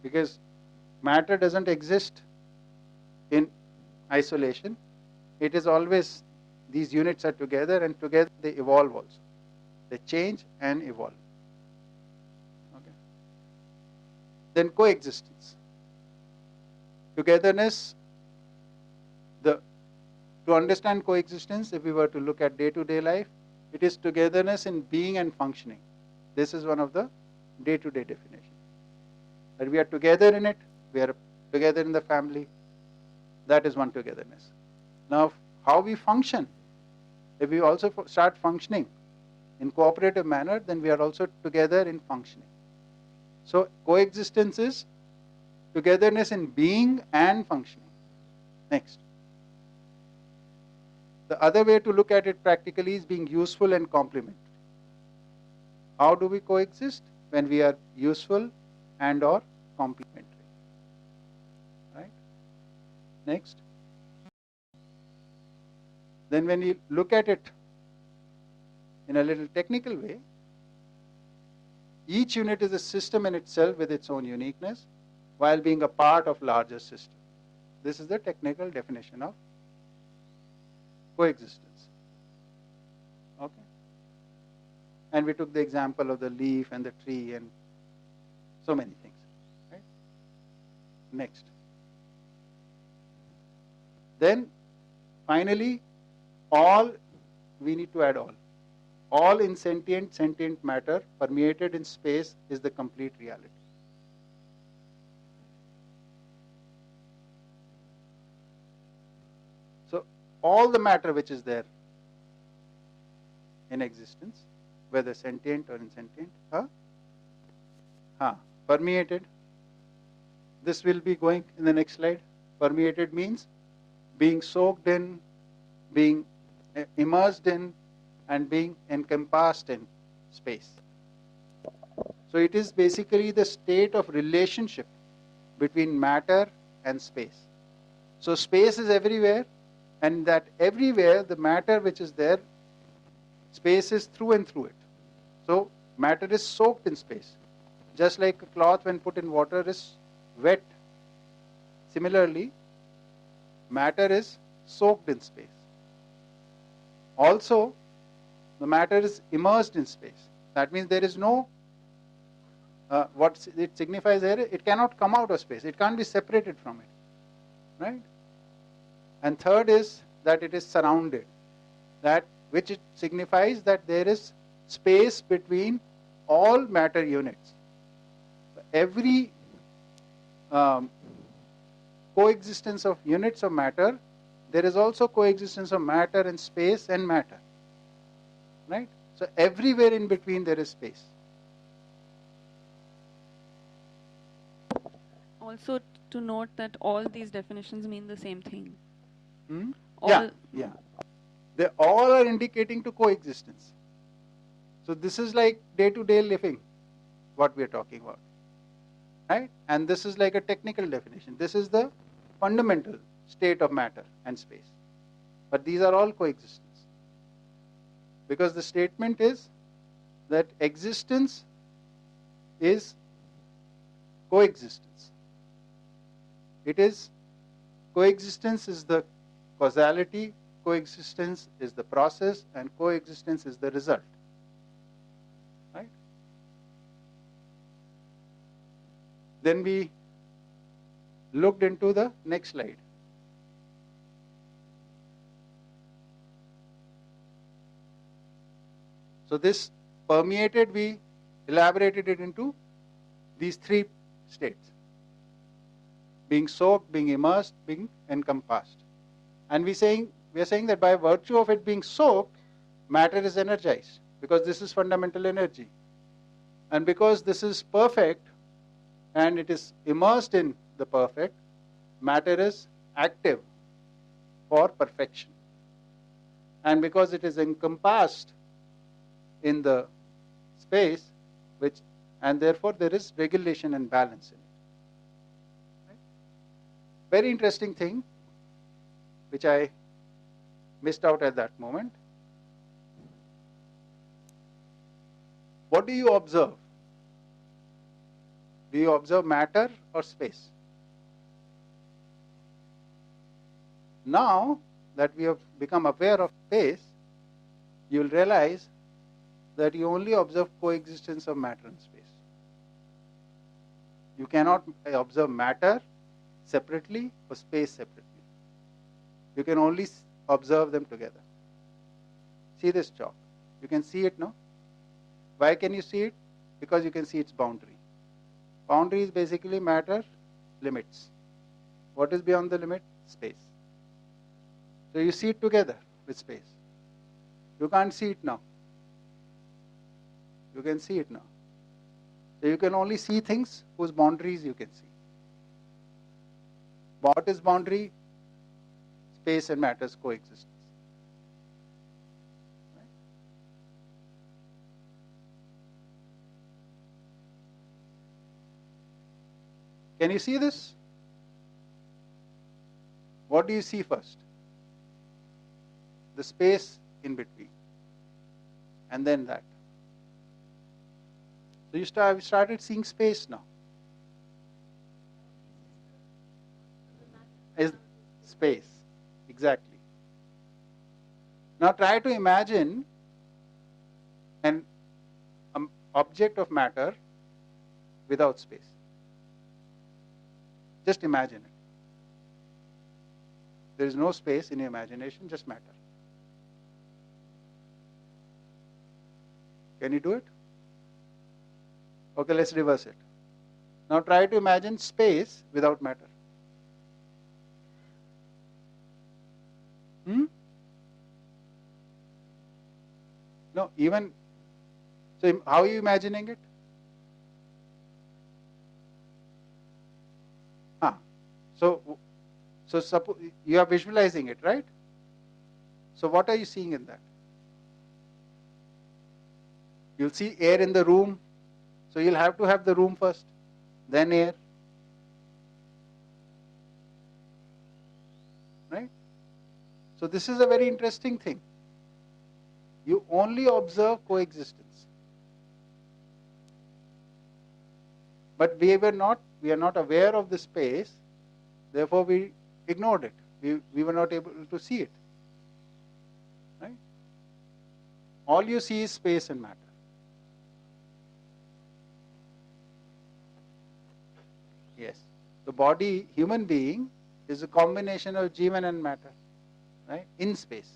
Because matter doesn't exist in isolation. It is always, these units are together, and together they evolve also. They change and evolve. Okay. Then coexistence. Togetherness, to understand coexistence, if we were to look at day-to-day life, it is togetherness in being and functioning. This is one of the day-to-day definitions. That we are together in it, we are together in the family. That is one togetherness. Now, how we function, if we also start functioning in cooperative manner, then we are also together in functioning. So, coexistence is togetherness in being and functioning. Next. The other way to look at it practically is being useful and complementary. How do we coexist? When we are useful and or complementary. Right? Next. Then when you look at it in a little technical way, each unit is a system in itself with its own uniqueness while being a part of larger system. This is the technical definition of coexistence. Okay. And we took the example of the leaf and the tree and so many things. Right? Next. Then finally, we need to add all. All insentient, sentient matter permeated in space is the complete reality. So all the matter which is there in existence, whether sentient or insentient, permeated. This will be going in the next slide. Permeated means being soaked in, being immersed in, and being encompassed in space. So it is basically the state of relationship between matter and space. So space is everywhere, and that everywhere the matter which is there, space is through and through it. So matter is soaked in space. Just like a cloth when put in water is wet. Similarly, matter is soaked in space. Also, the matter is immersed in space. That means there is no, what it signifies here, it cannot come out of space. It can't be separated from it. Right? And third is that it is surrounded. That which it signifies that there is space between all matter units. Every coexistence of units of matter, there is also coexistence of matter and space and matter. Right? So everywhere in between there is space. Also to note that all these definitions mean the same thing. Yeah. They all are indicating to coexistence. So this is like day-to-day living, what we are talking about. Right? And this is like a technical definition. This is the fundamental state of matter and space. But these are all coexistence. Because the statement is that existence is coexistence. Coexistence is the causality, coexistence is the process, and coexistence is the result. Right? Then we looked into the next slide. So this permeated, we elaborated it into these three states. Being soaked, being immersed, being encompassed. And we are saying that by virtue of it being soaked, matter is energized, because this is fundamental energy. And because this is perfect and it is immersed in the perfect, matter is active. for perfection. And because it is encompassed in the space, and therefore there is regulation and balance in it. Right? Very interesting thing, which I missed out at that moment. What do you observe? Do you observe matter or space? Now that we have become aware of space, you will realize that you only observe coexistence of matter and space. You cannot observe matter separately or space separately. You can only observe them together. See this chalk. You can see it now. Why can you see it? Because you can see its boundary. Boundary is basically matter, limits. What is beyond the limit? Space. So you see it together with space. You can't see it now. You can see it now. So you can only see things whose boundaries you can see. What is boundary? Space and matter's coexistence. Right? Can you see this? What do you see first? The space in between, and then that. So you started seeing space now. Is space, exactly. Now try to imagine an object of matter without space. Just imagine it. There is no space in your imagination, just matter. Can you do it? Okay, let's reverse it. Now try to imagine space without matter. No, even, so how are you imagining it? So suppose you are visualizing it, right? So what are you seeing in that? You'll see air in the room. So you'll have to have the room first, then air. Right? So this is a very interesting thing. You only observe coexistence. But we are not aware of the space, therefore we ignored it. We were not able to see it. Right? All you see is space and matter. Yes. The body, human being, is a combination of Jeevan and matter, right? In space.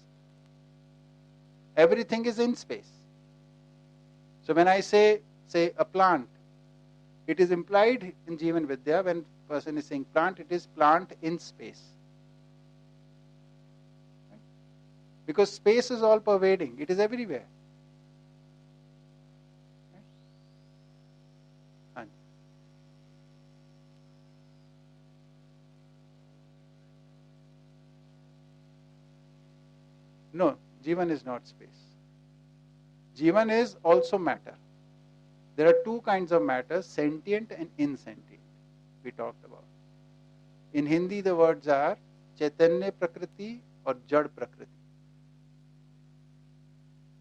Everything is in space. So when I say a plant, it is implied in Jeevan Vidya, when person is saying plant, it is plant in space. Right? Because space is all pervading, it is everywhere. Right? No, Jeevan is not space. Jeevan is also matter. There are two kinds of matter, sentient and insentient, we talked about. In Hindi, the words are Chaitanya Prakriti or Jad Prakriti.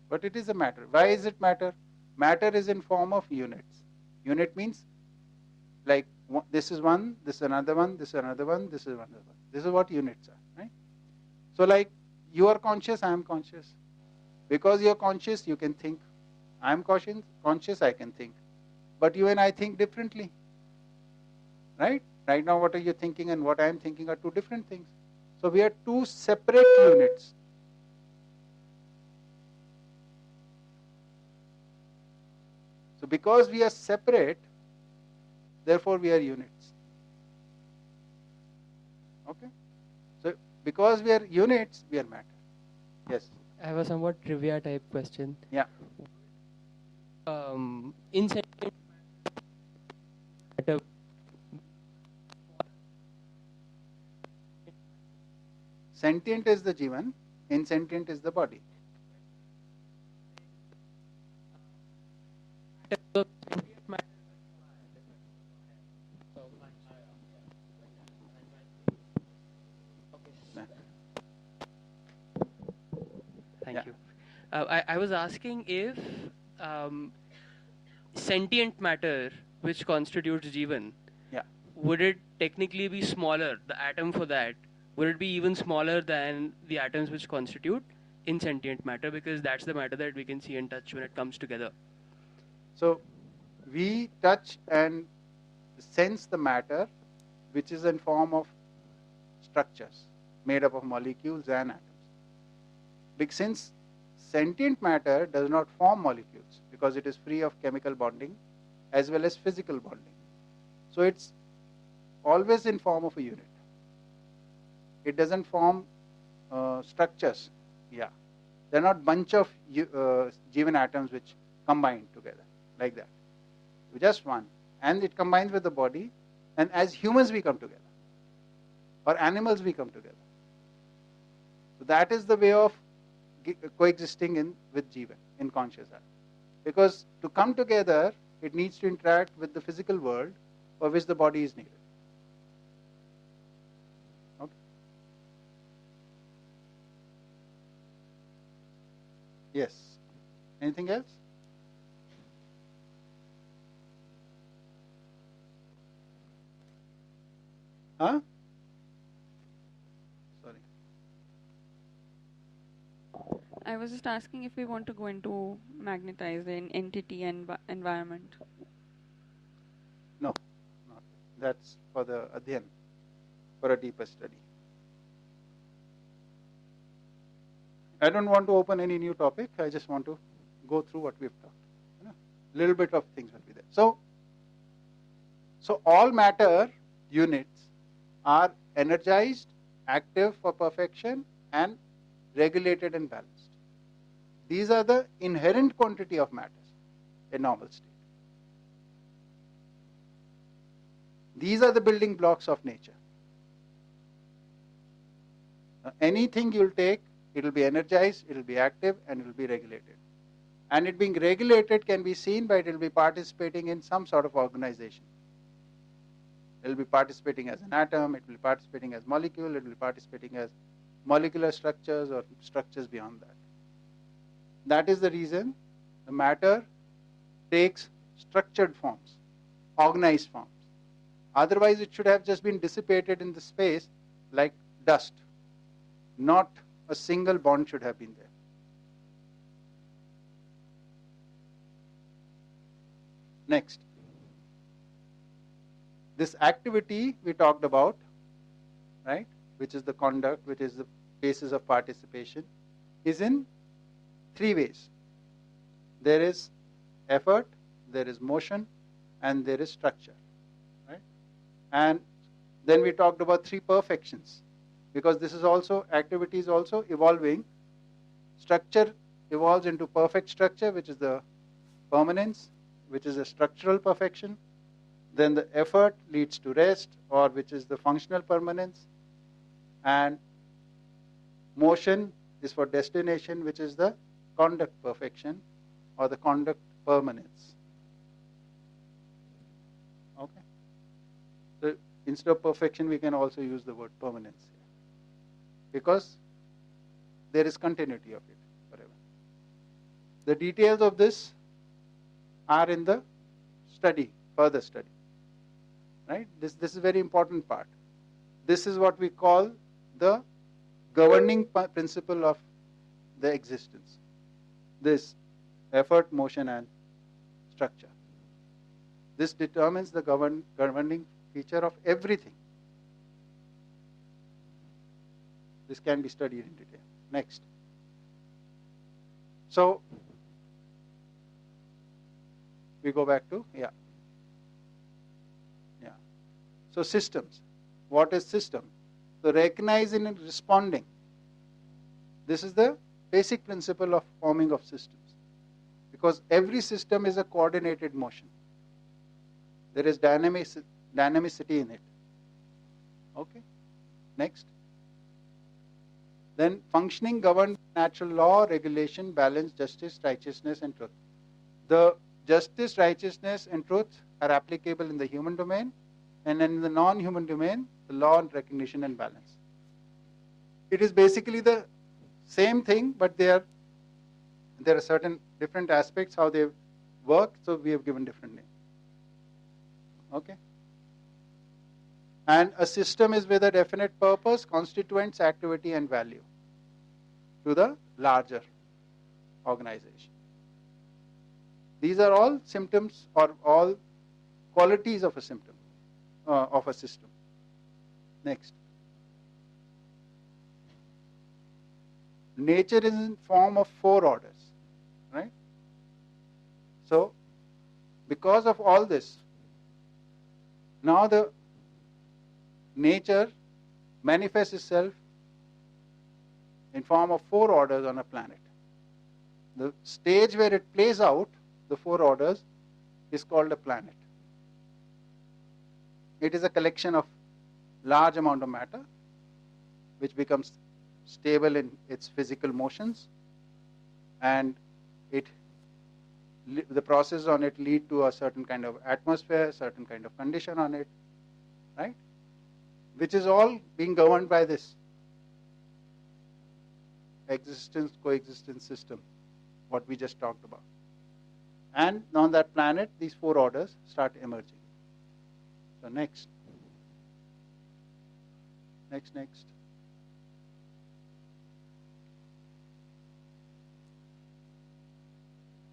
But it is a matter. Why is it matter? Matter is in form of units. Unit means like this is one, this is another one, this is another one, this is another one. This is what units are, right? So like you are conscious, I am conscious. Because you are conscious, you can think. I am conscious, I can think. But you and I think differently. Right? Right now what are you thinking and what I am thinking are two different things. So we are two separate units. So because we are separate, therefore we are units. Okay? So because we are units, we are matter. Yes? I have a somewhat trivia type question. Yeah. Insentient matter. Sentient is the Jeevan, insentient is the body. Thank Yeah. you. I was asking if sentient matter, which constitutes Jeevan, Yeah. would it technically be smaller, the atom for that, would it be even smaller than the atoms which constitute insentient matter? Because that's the matter that we can see and touch when it comes together. So we touch and sense the matter which is in form of structures made up of molecules and atoms. Because since sentient matter does not form molecules because it is free of chemical bonding as well as physical bonding. So it's always in form of a unit. It doesn't form structures. Yeah, they're not bunch of Jeevan atoms which combine together like that. Just one, and it combines with the body, and as humans we come together, or animals we come together. So that is the way of coexisting with Jeevan in conscious act. Because to come together, it needs to interact with the physical world for which the body is needed. Okay. Yes. Anything else? Huh? Sorry. I was just asking if we want to go into magnetize the entity and environment. No, not. That's for the adhyan, for a deeper study. I don't want to open any new topic. I just want to go through what we've talked. A little bit of things will be there. So all matter units are energized, active for perfection, and regulated and balanced. These are the inherent quantity of matter in normal state. These are the building blocks of nature. Now, anything you'll take, it will be energized, it will be active, and it will be regulated. And it being regulated can be seen by it will be participating in some sort of organization. It will be participating as an atom, it will be participating as molecule, it will be participating as molecular structures or structures beyond that. That is the reason the matter takes structured forms, organized forms. Otherwise, it should have just been dissipated in the space like dust. Not a single bond should have been there. Next. This activity we talked about, right, which is the conduct, which is the basis of participation, is in three ways. There is effort, there is motion, and there is structure. Right? And then we talked about three perfections, because this is also, activity is also evolving. Structure evolves into perfect structure, which is the permanence, which is a structural perfection. Then the effort leads to rest, or which is the functional permanence. And motion is for destination, which is the conduct perfection, or the conduct permanence. Okay? So instead of perfection, we can also use the word permanence here, because there is continuity of it forever. The details of this are in the study, further study. Right? This is a very important part. This is what we call the governing principle of the existence. This effort, motion, and structure. This determines the governing feature of everything. This can be studied in detail. Next. So, we go back to, yeah. So systems. What is system? So recognizing and responding. This is the basic principle of forming of systems. Because every system is a coordinated motion. There is dynamicity in it. Okay? Next. Then functioning governed by natural law, regulation, balance, justice, righteousness and truth. The justice, righteousness and truth are applicable in the human domain, and in the non-human domain, the law and recognition and balance. It is basically the same thing, but there are certain different aspects how they work, so we have given different names. Okay? And a system is with a definite purpose, constituents, activity and value to the larger organization. These are all symptoms or all qualities of a symptom, of a system. Next. Nature is in form of 4 orders, right? So, because of all this, now the nature manifests itself in form of 4 orders on a planet. The stage where it plays out the 4 orders is called a planet. It is a collection of large amount of matter which becomes stable in its physical motions, and the process on it lead to a certain kind of atmosphere, certain kind of condition on it, right? Which is all being governed by this existence, coexistence system, what we just talked about. And on that planet, these 4 orders start emerging. So next.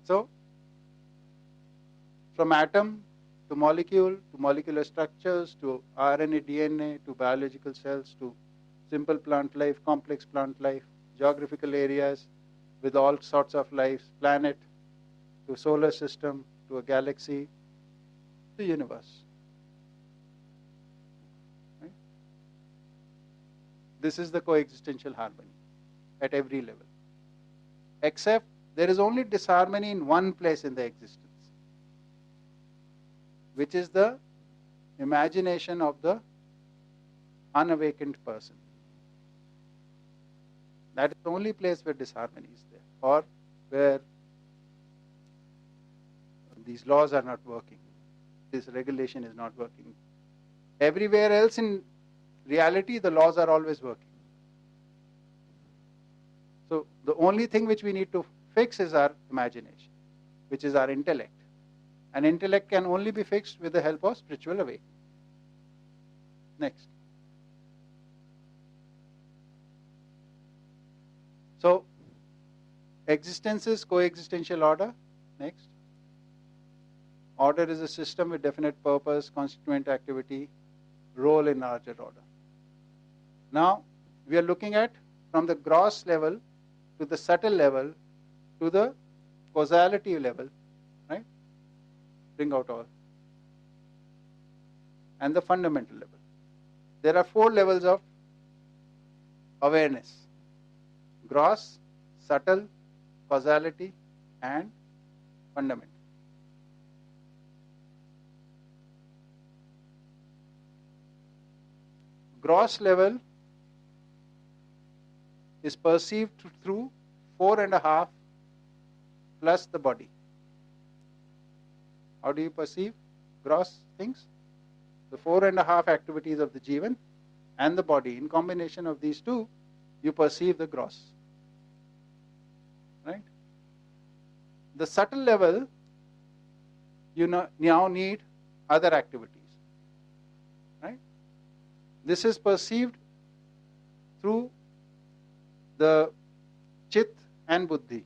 So, from atom to molecule, to molecular structures, to RNA, DNA, to biological cells, to simple plant life, complex plant life, geographical areas with all sorts of life, planet, to solar system, to a galaxy, to universe. Right? This is the coexistential harmony at every level. Except there is only disharmony in one place in the existence, which is the imagination of the unawakened person. That is the only place where disharmony is there, or where these laws are not working, this regulation is not working. Everywhere else in reality, the laws are always working. So the only thing which we need to fix is our imagination, which is our intellect. And intellect can only be fixed with the help of spiritual awakening. Next. So, existence is coexistential order. Next. Order is a system with definite purpose, constituent activity, role in larger order. Now, we are looking at from the gross level to the subtle level to the causality level, right? Bring out all. And the fundamental level. There are 4 levels of awareness: gross, subtle, causality, and fundamental. Gross level is perceived through 4.5 plus the body. How do you perceive gross things? The 4.5 activities of the Jeevan and the body. In combination of these 2, you perceive the gross. Right? The subtle level, you now need other activities. Right? This is perceived through the chit and buddhi.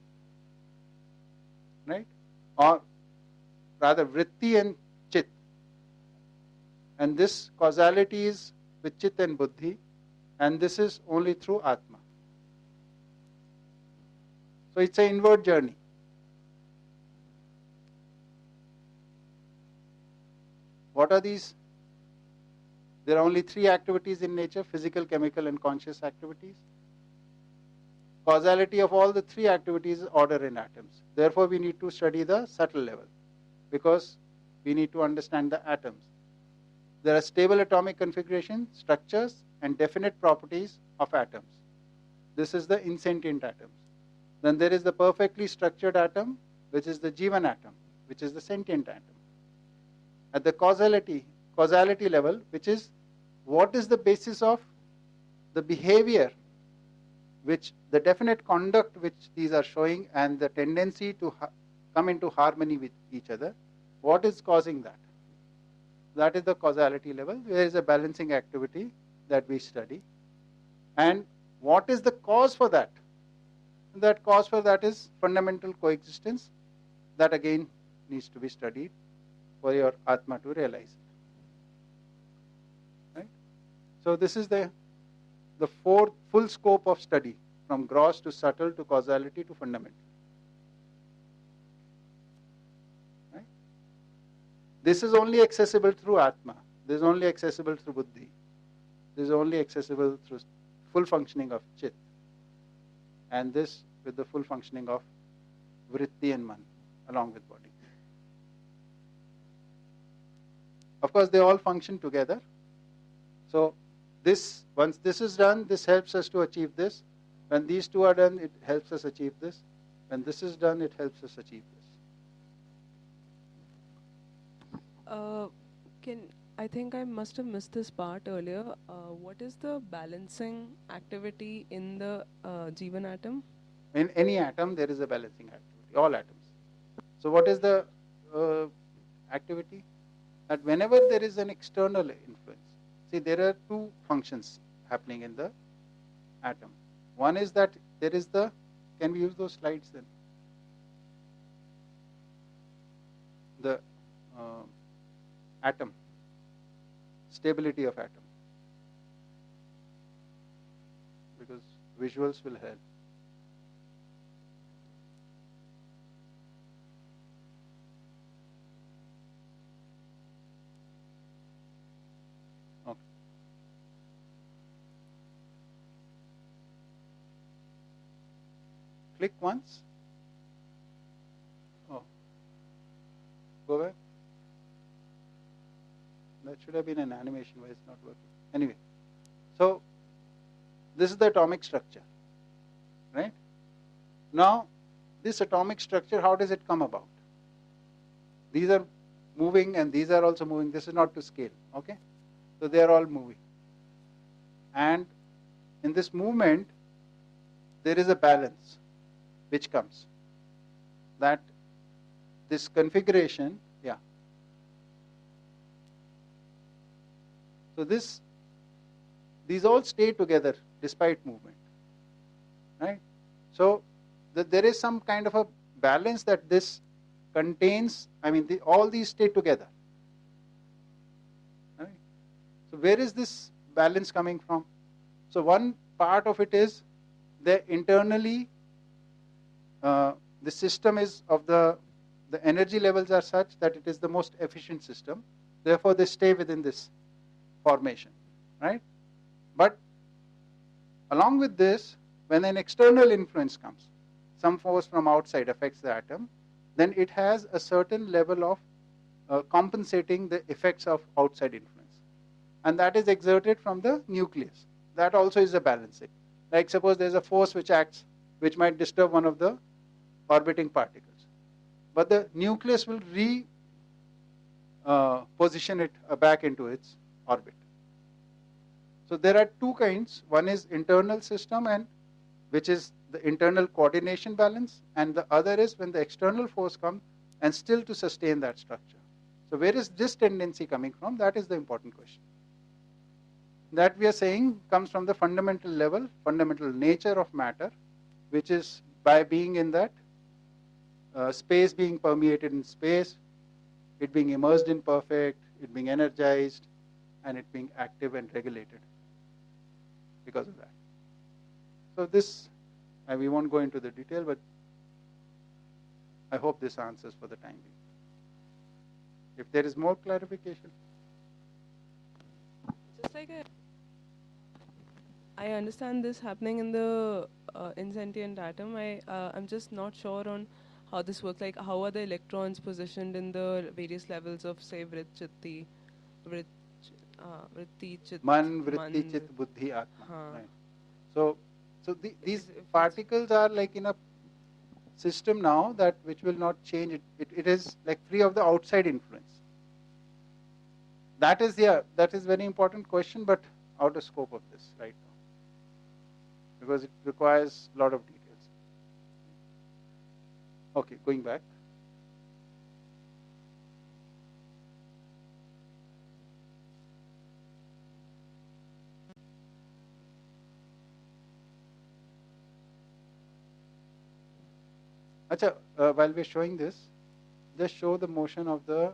Right? Or rather vritti and chit. And this causality is with chit and buddhi, and this is only through Atma. So it's an inward journey. What are these? There are only 3 activities in nature: physical, chemical, and conscious activities. Causality of all the 3 activities is order in atoms. Therefore, we need to study the subtle level, because we need to understand the atoms. There are stable atomic configuration, structures, and definite properties of atoms. This is the insentient atoms. Then there is the perfectly structured atom, which is the Jeevan atom, which is the sentient atom. At the causality level, which is what is the basis of the behavior, which the definite conduct which these are showing and the tendency to come into harmony with each other, what is causing that? That is the causality level. There is a balancing activity that we study. And what is the cause for that? That cause for that is fundamental coexistence. That again needs to be studied for your Atma to realize it. Right? So this is the full scope of study, from gross to subtle to causality to fundamental. Right? This is only accessible through Atma. This is only accessible through Buddhi. This is only accessible through full functioning of Chit. And this with the full functioning of Vritti and Man along with body. Of course, they all function together. So once this is done, this helps us to achieve this. When these two are done, it helps us achieve this. When this is done, it helps us achieve this. I think I must have missed this part earlier. What is the balancing activity in the Jeevan atom? In any atom, there is a balancing activity, all atoms. So what is the activity? That whenever there is an external influence, see, there are two functions happening in the atom. One is that there is can we use those slides then? The atom, stability of atom, because visuals will help. Okay. Click once. Oh, go back. That should have been an animation. Why it's not working? Anyway, so this is the atomic structure, right? Now, this atomic structure, how does it come about? These are moving and these are also moving. This is not to scale, okay? So they are all moving. And in this movement, there is a balance which comes. That this configuration, yeah. So these all stay together despite movement, right? So there is some kind of a balance that this contains. I mean, all these stay together, right? So where is this balance coming from? So one part of it is that internally the system is of the energy levels are such that it is the most efficient system. Therefore, they stay within this formation, right? But along with this, when an external influence comes, some force from outside affects the atom, then it has a certain level of compensating the effects of outside influence. And that is exerted from the nucleus. That also is a balancing. Like suppose there is a force which acts, which might disturb one of the orbiting particles. But the nucleus will position it back into its orbit. So there are two kinds. One is internal system, and which is the internal coordination balance, and the other is when the external force comes and still to sustain that structure. So where is this tendency coming from? That is the important question. That we are saying comes from the fundamental level, fundamental nature of matter, which is by being in that space, being permeated in space, it being immersed in perfect, it being energized, and it being active and regulated because of that. So this, we won't go into the detail, but I hope this answers for the time being. If there is more clarification. Just like I understand this happening in the insentient atom. I'm just not sure on how this works. Like, how are the electrons positioned in the various levels of, say, vritti, chit, Man, vritti, chit, buddhi, atma. Right. So So these particles are like in a system now that which will not change. It is like free of the outside influence. That is very important question, but out of scope of this right now, because it requires a lot of details. Okay, going back. Acha, while we're showing this, just show the motion of the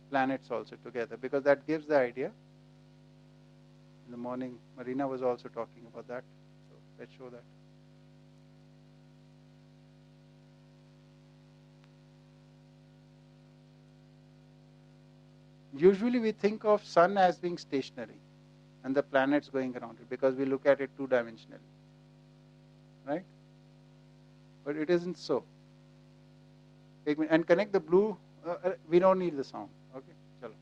planets also together, because that gives the idea. In the morning, Marina was also talking about that. So let's show that. Usually we think of sun as being stationary and the planets going around it, because we look at it two-dimensionally. Right? But it isn't so. And connect the blue. We don't need the sound. Okay, chalo.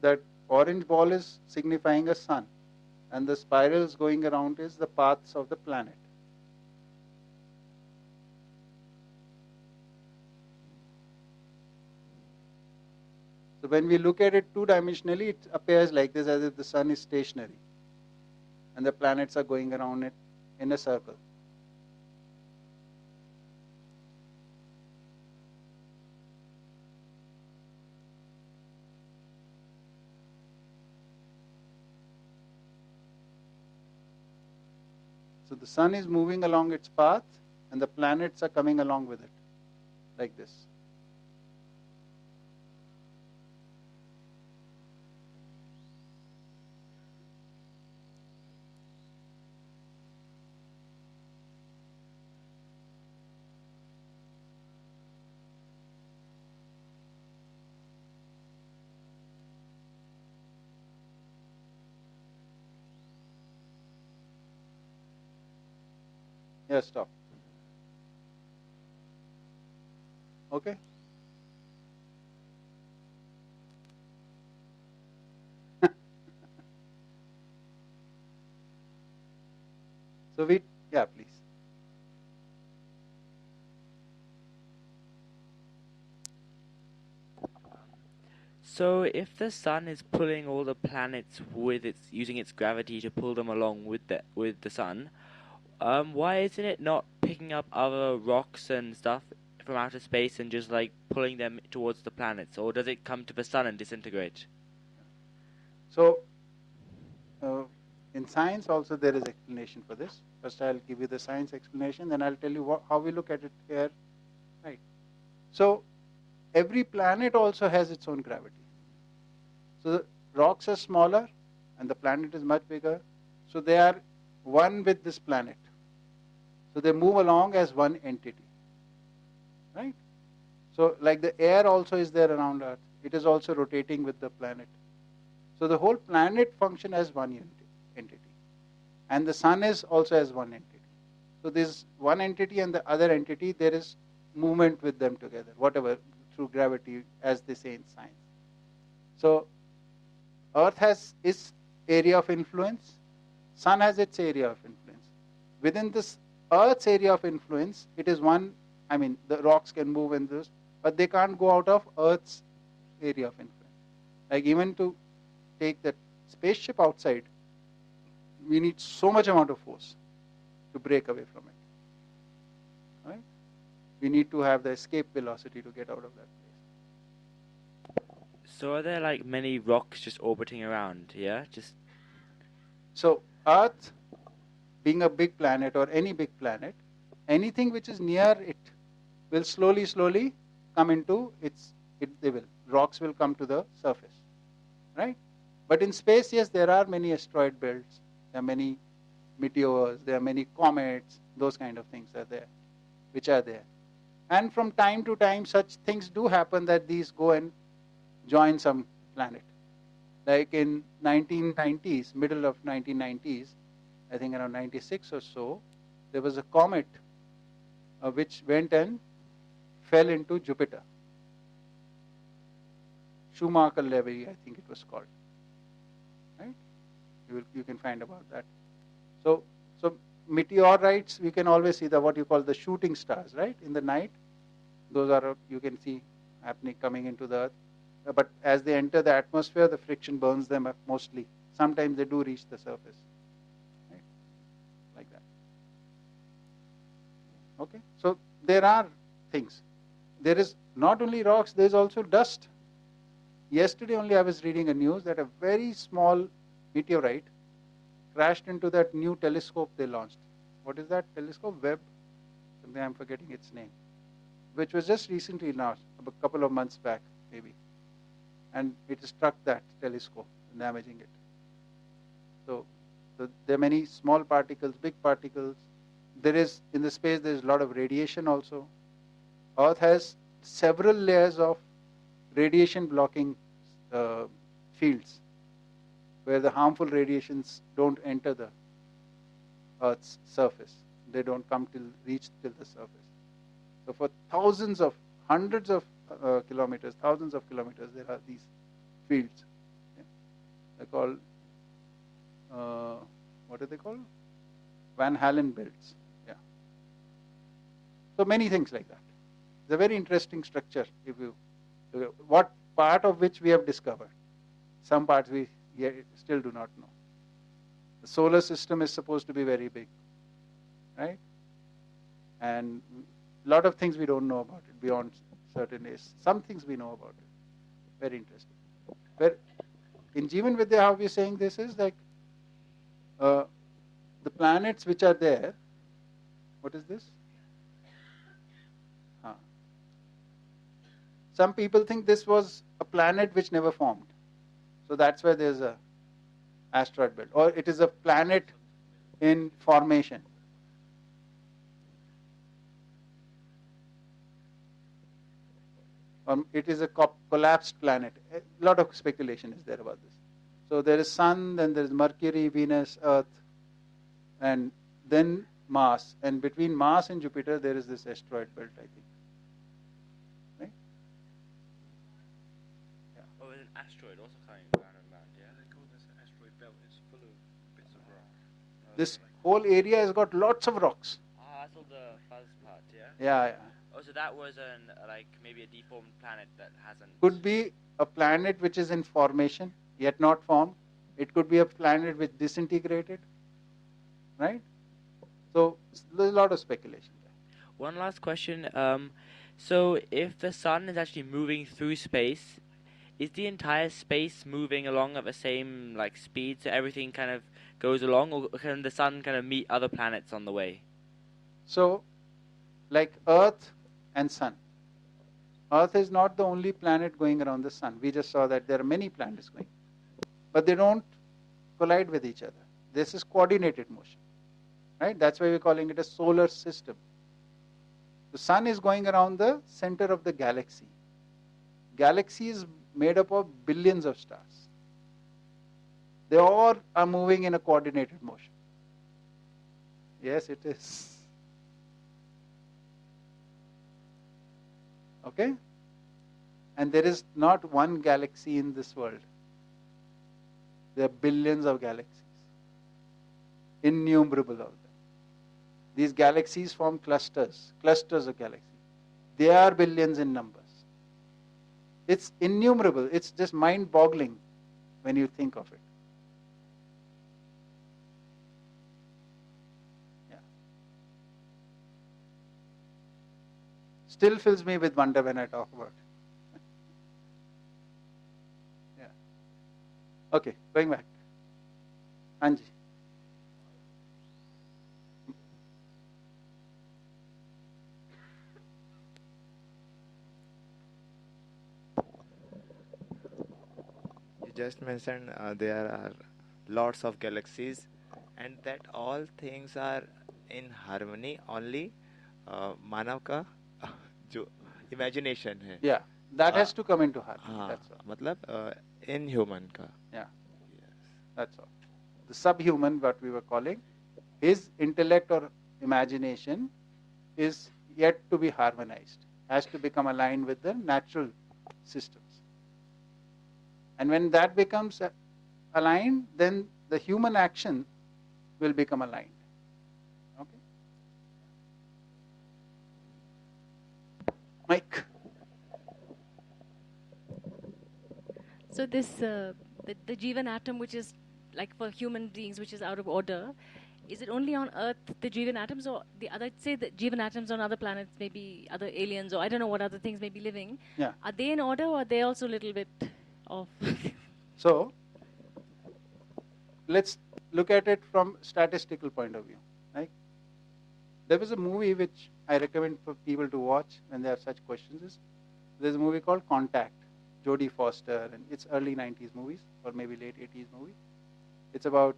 That orange ball is signifying a sun, and the spirals going around is the paths of the planet. So when we look at it two-dimensionally, it appears like this, as if the sun is stationary and the planets are going around it in a circle. So the sun is moving along its path and the planets are coming along with it, like this. Yeah, stop. Okay? So yeah, please. So if the sun is pulling all the planets using its gravity to pull them along with the sun, why isn't it not picking up other rocks and stuff from outer space and just like pulling them towards the planets, or does it come to the sun and disintegrate? So in science also there is explanation for this. First I'll give you the science explanation, then I'll tell you how we look at it here. Right. So every planet also has its own gravity. So the rocks are smaller and the planet is much bigger. So they are one with this planet. So they move along as one entity. Right? So like the air also is there around Earth. It is also rotating with the planet. So the whole planet function as one entity. And the sun is also as one entity. So this one entity and the other entity, there is movement with them together, whatever, through gravity, as they say in science. So Earth has its area of influence, sun has its area of influence. Within this Earth's area of influence, it is one, the rocks can move in this, but they can't go out of Earth's area of influence. Like even to take that spaceship outside, we need so much amount of force to break away from it. Right? We need to have the escape velocity to get out of that place. So are there like many rocks just orbiting around, yeah? So Earth, being a big planet or any big planet, anything which is near it will slowly come into rocks will come to the surface. Right? But in space, yes, there are many asteroid belts, there are many meteors, there are many comets, those kind of things are there, which are there. And from time to time, such things do happen that these go and join some planet. Like in 1990s, middle of 1990s, I think around 96 or so, there was a comet which went and fell into Jupiter. Schumacher-Levy, I think it was called. Right? You can find about that. So meteorites, we can always see what you call the shooting stars, right? In the night, those are, you can see happening, coming into the Earth. But as they enter the atmosphere, the friction burns them up mostly. Sometimes they do reach the surface. Right? Like that. Okay? So there are things. There is not only rocks, there is also dust. Yesterday only I was reading a news that a very small meteorite crashed into that new telescope they launched. What is that telescope? Webb? Something, I'm forgetting its name. Which was just recently launched, a couple of months back, maybe. And it struck that telescope, damaging it. So there are many small particles, big particles. There is, in the space, there is a lot of radiation also. Earth has several layers of radiation blocking fields, where the harmful radiations don't enter the Earth's surface. They don't reach till the surface. So for hundreds of kilometers, thousands of kilometers, there are these fields. Yeah. They're called, what are they called? Van Allen belts. Yeah. So many things like that. It's a very interesting structure. What part of which we have discovered. Some parts we still do not know. The solar system is supposed to be very big, right? And a lot of things we don't know about it beyond certain days. Some things we know about it. Very interesting. But in Jeevan Vidya, how we are saying this is like the planets which are there. What is this? Some people think this was a planet which never formed. So that's why there's a asteroid belt. Or it is a planet in formation. It is a collapsed planet. A lot of speculation is there about this. So there is Sun, then there is Mercury, Venus, Earth, and then Mars. And between Mars and Jupiter, there is this asteroid belt, I think. Right? Yeah. Oh, there's an asteroid also coming round and round, yeah? They call this asteroid belt. It's full of bits of rock. This whole area has got lots of rocks. That's all the fuzz part, yeah? Yeah. Oh, so that was maybe a deformed planet that hasn't... Could be a planet which is in formation, yet not formed. It could be a planet which disintegrated, right? So there's a lot of speculation there. One last question. So if the sun is actually moving through space, is the entire space moving along at the same speed, so everything kind of goes along, or can the sun kind of meet other planets on the way? So, like Earth and Sun. Earth is not the only planet going around the Sun. We just saw that there are many planets going. But they don't collide with each other. This is coordinated motion. Right? That's why we're calling it a solar system. The Sun is going around the center of the galaxy. Galaxy is made up of billions of stars. They all are moving in a coordinated motion. Yes, it is. Okay? And there is not one galaxy in this world. There are billions of galaxies. Innumerable of them. These galaxies form clusters of galaxies. They are billions in numbers. It's innumerable. It's just mind-boggling when you think of it. Yeah. Still fills me with wonder when I talk about it. Yeah. Okay, going back. Anji. Just mentioned there are lots of galaxies, and that all things are in harmony. Only Manav ka जो imagination है. Yeah, that has to come into harmony. हाँ, That's all. मतलब inhuman का. Yeah, Yes. that's all. The subhuman, what we were calling, his intellect or imagination is yet to be harmonized, has to become aligned with the natural systems. And when that becomes aligned, then the human action will become aligned. Okay? Mike. So this, the Jeevan atom, which is like for human beings, which is out of order, is it only on Earth, the Jeevan atoms, or the other, say the Jeevan atoms on other planets, maybe other aliens, or I don't know what other things may be living? Yeah. Are they in order, or are they also a little bit off? So, let's look at it from statistical point of view. Right? There was a movie which I recommend for people to watch when they have such questions. There's a movie called Contact, Jodie Foster, and it's early 90s movies, or maybe late 80s movie. It's about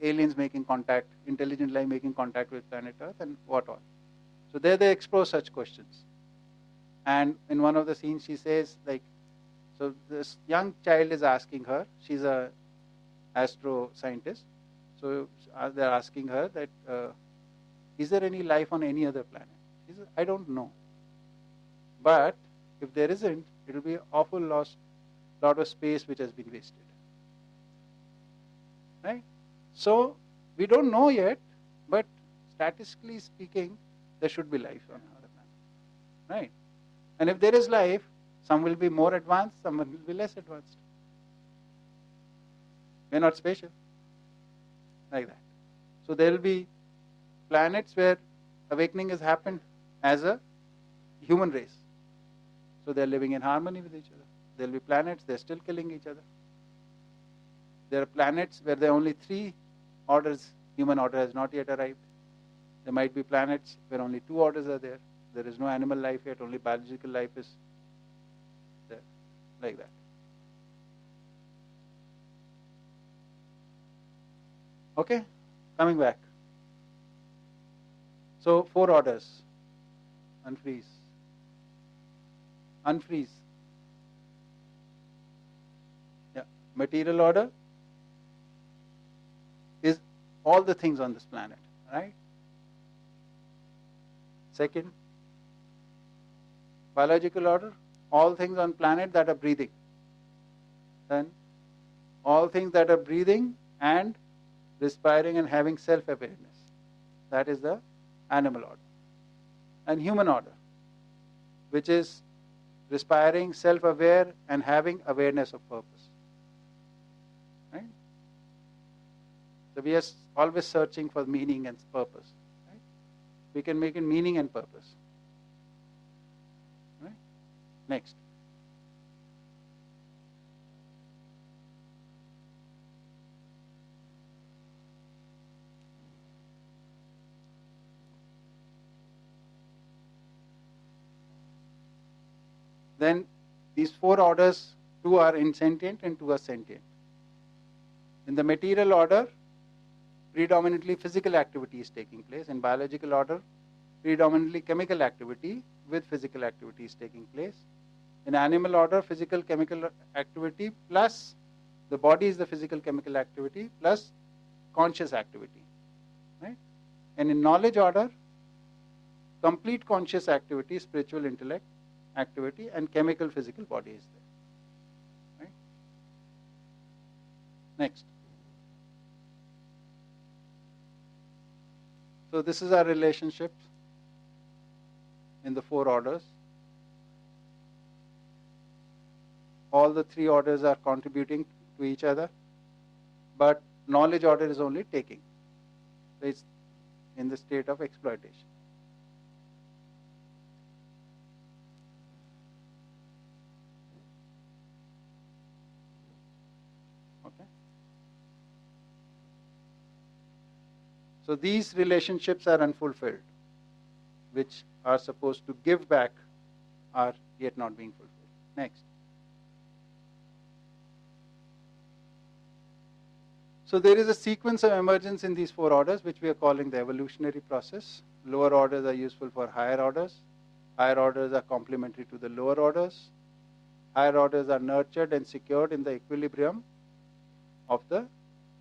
aliens making contact, intelligent life making contact with planet Earth, and what all. So there they explore such questions. And in one of the scenes she says, like, so this young child is asking her, she's a astro scientist, so they're asking her that, is there any life on any other planet? She says, I don't know. But if there isn't, it will be an awful lot of space which has been wasted. Right? So we don't know yet, but statistically speaking, there should be life on another planet. Right? And if there is life, some will be more advanced, some will be less advanced. We're not special. Like that. So there will be planets where awakening has happened as a human race. So they're living in harmony with each other. There will be planets, they're still killing each other. There are planets where there are only 3 orders, human order has not yet arrived. There might be planets where only 2 orders are there. There is no animal life yet, only biological life is there. Like that. Okay? Coming back. So 4 orders. Unfreeze. Unfreeze. Yeah. Material order is all the things on this planet, right? Second, biological order, all things on planet that are breathing. Then, all things that are breathing and respiring and having self-awareness. That is the animal order. And human order, which is respiring, self-aware, and having awareness of purpose. Right? So we are always searching for meaning and purpose. Right? We can make it meaning and purpose. Right? Next. Then these 4 orders, 2 are insentient and 2 are sentient. In the material order, predominantly physical activity is taking place. In biological order, predominantly chemical activity with physical activity is taking place. In animal order, physical chemical activity plus the body is the physical chemical activity plus conscious activity. Right? And in knowledge order, complete conscious activity, spiritual intellect activity, and chemical physical body is there. Right? Next. So this is our relationship in the 4 orders. All the 3 orders are contributing to each other, but knowledge order is only taking. So it's in the state of exploitation. So these relationships are unfulfilled, which are supposed to give back are yet not being fulfilled. Next. So there is a sequence of emergence in these 4 orders, which we are calling the evolutionary process. Lower orders are useful for higher orders. Higher orders are complementary to the lower orders. Higher orders are nurtured and secured in the equilibrium of the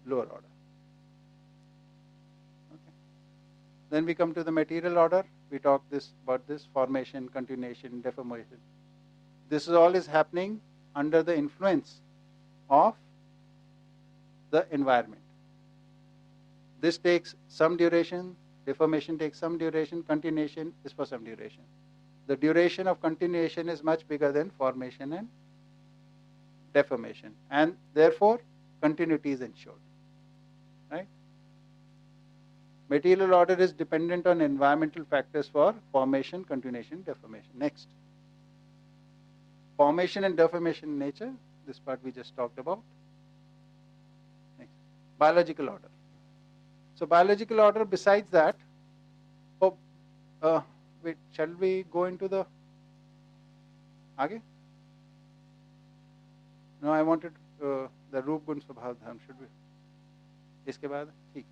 lower order. Okay. Then we come to the material order. We talked about this formation, continuation, deformation. This all is happening under the influence of the environment. This takes some duration, deformation takes some duration, continuation is for some duration. The duration of continuation is much bigger than formation and deformation, and therefore continuity is ensured. Right? Material order is dependent on environmental factors for formation, continuation, deformation. Next. Formation and deformation in nature, this part we just talked about. Next. Biological order. So biological order, besides that, wait, shall we go into the आगे? No, I wanted the रूप गुण स्वभाव धर्म. Should we? इसके बाद ठीक.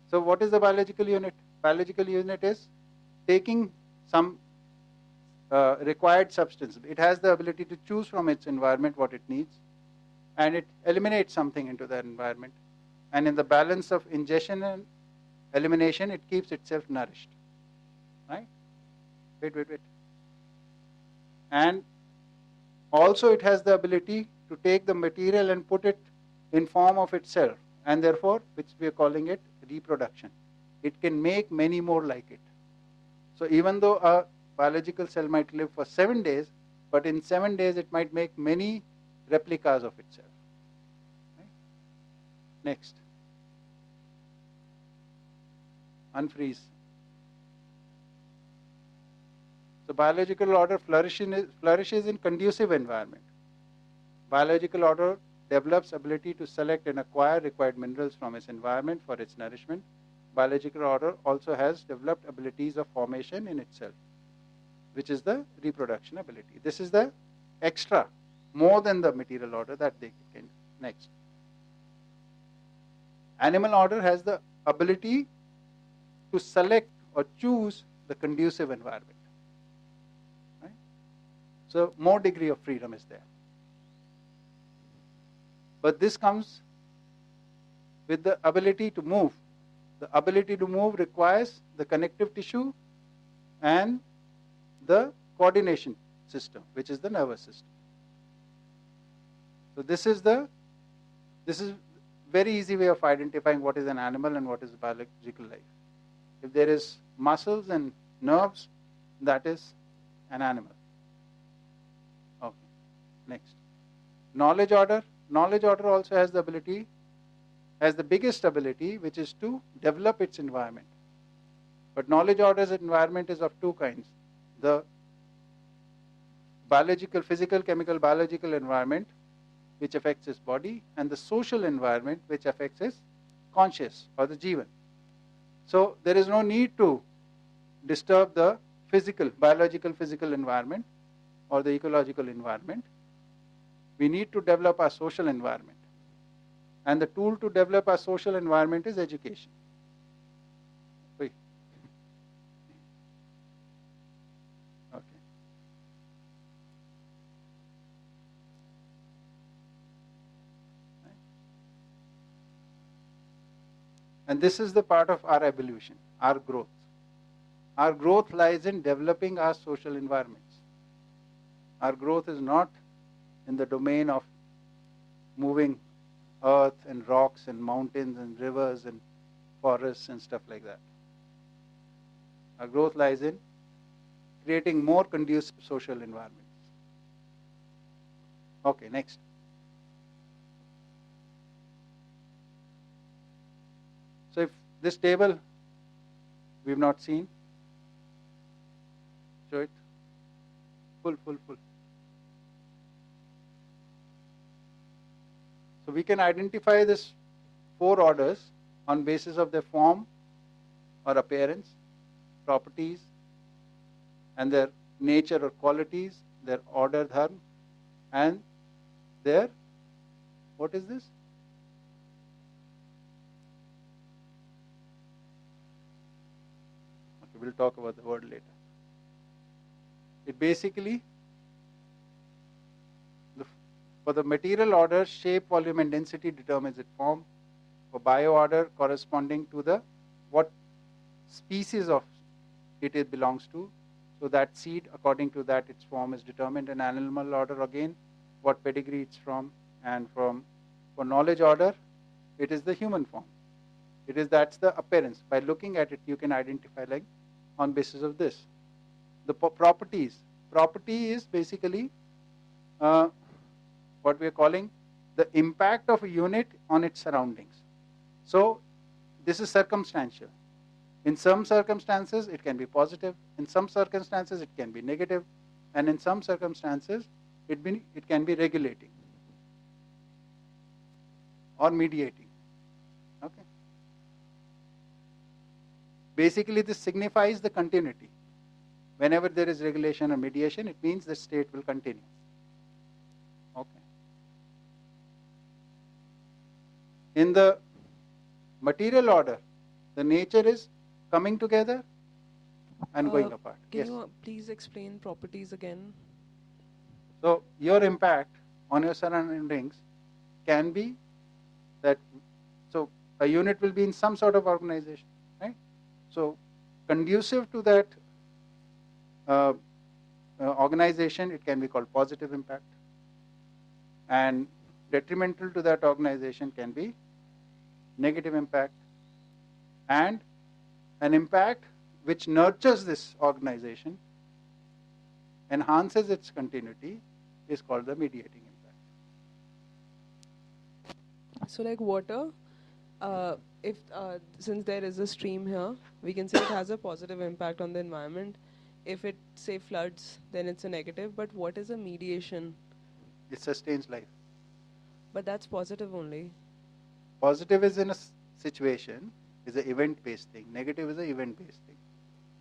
So what is the biological unit? Biological unit is taking some required substance. It has the ability to choose from its environment what it needs, and it eliminates something into that environment. And in the balance of ingestion and elimination, it keeps itself nourished. Right? Wait. And also it has the ability to take the material and put it in form of itself, and therefore, which we are calling it reproduction. It can make many more like it. So even though a biological cell might live for 7 days, but in 7 days it might make many replicas of itself. Right? Next. Unfreeze. So biological order flourishes in conducive environment. Biological order develops ability to select and acquire required minerals from its environment for its nourishment. Biological order also has developed abilities of formation in itself, which is the reproduction ability. This is the extra, more than the material order that they can. Next. Animal order has the ability to select or choose the conducive environment. Right? So more degree of freedom is there. But this comes with the ability to move. The ability to move requires the connective tissue and the coordination system, which is the nervous system. So this is very easy way of identifying what is an animal and what is biological life. If there is muscles and nerves, that is an animal. Okay. Next. Knowledge order. Knowledge order also has the ability, has the biggest ability, which is to develop its environment. But knowledge order's environment is of two kinds. The biological, physical, chemical, biological environment, which affects his body, and the social environment, which affects his conscious or the Jeevan. So there is no need to disturb the physical, biological physical environment or the ecological environment. We need to develop our social environment. And the tool to develop our social environment is education. Okay. And this is the part of our evolution, our growth. Our growth lies in developing our social environments. Our growth is not in the domain of moving earth and rocks and mountains and rivers and forests and stuff like that. Our growth lies in creating more conducive social environments. Okay, next. So if this table we've not seen, show it. Full. So we can identify this 4 orders on basis of their form or appearance, properties, and their nature or qualities, their order dharma, and their, what is this? Okay, we'll talk about the word later. It basically, for the material order, shape, volume and density determines its form. For bio order, corresponding to the what species of it belongs to. So that seed, according to that, its form is determined. In animal order, again, what pedigree it's from. And for knowledge order, it is the human form. That's the appearance. By looking at it, you can identify like on basis of this. The properties. Property is basically what we are calling the impact of a unit on its surroundings. So this is circumstantial. In some circumstances, it can be positive. In some circumstances, it can be negative. And in some circumstances, it can be regulating or mediating. Okay. Basically, this signifies the continuity. Whenever there is regulation or mediation, it means the state will continue. Okay. In the material order, the nature is coming together and going apart. Can you please explain properties again? So your impact on your surroundings can be that, so a unit will be in some sort of organization, right? So conducive to that organization, it can be called positive impact, and detrimental to that organization can be negative impact, and an impact which nurtures this organization, enhances its continuity, is called the mediating impact. So like water, if since there is a stream here, we can say it has a positive impact on the environment. If it say floods, then it's a negative. But what is a mediation? It sustains life. But that's positive only. Positive is in a situation, is an event-based thing. Negative is an event-based thing.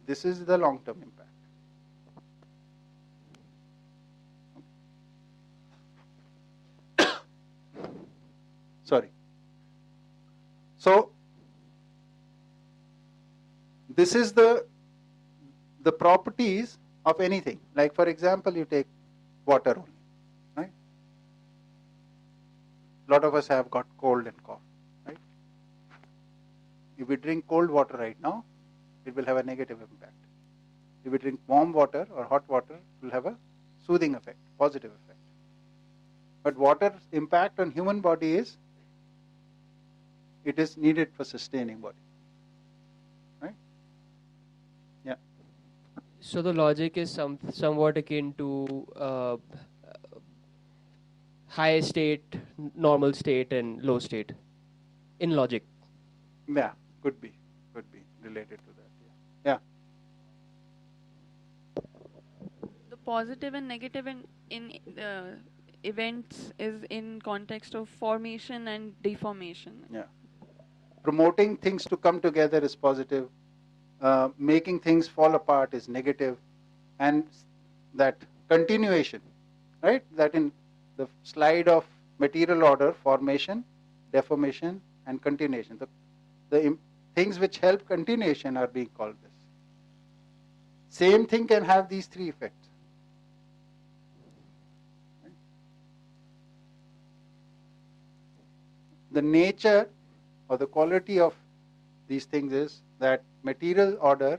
This is the long-term impact. Sorry. So this is the properties of anything. Like for example, you take water only, right? A lot of us have got cold and cough, right? If we drink cold water right now, it will have a negative impact. If we drink warm water or hot water, it will have a soothing effect, positive effect. But water's impact on human body is, it is needed for sustaining body, right? Yeah. So the logic is somewhat akin to high state, normal state, and low state in logic. Yeah, could be related to that. Yeah. The positive and negative in events is in context of formation and deformation. Yeah. Promoting things to come together is positive. Making things fall apart is negative. And that continuation, right? That in the slide of material order, formation, deformation, and continuation. The things which help continuation are being called this. Same thing can have these three effects. The nature or the quality of these things is that material order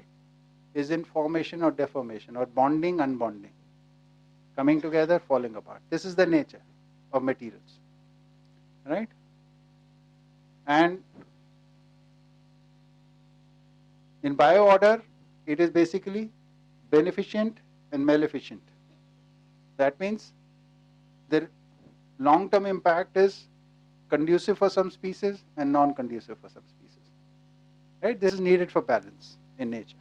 is in formation or deformation, or bonding, unbonding, coming together, falling apart. This is the nature of materials, right? And in bio order, it is basically beneficent and maleficent. That means the long-term impact is conducive for some species and non-conducive for some species. Right? This is needed for balance in nature.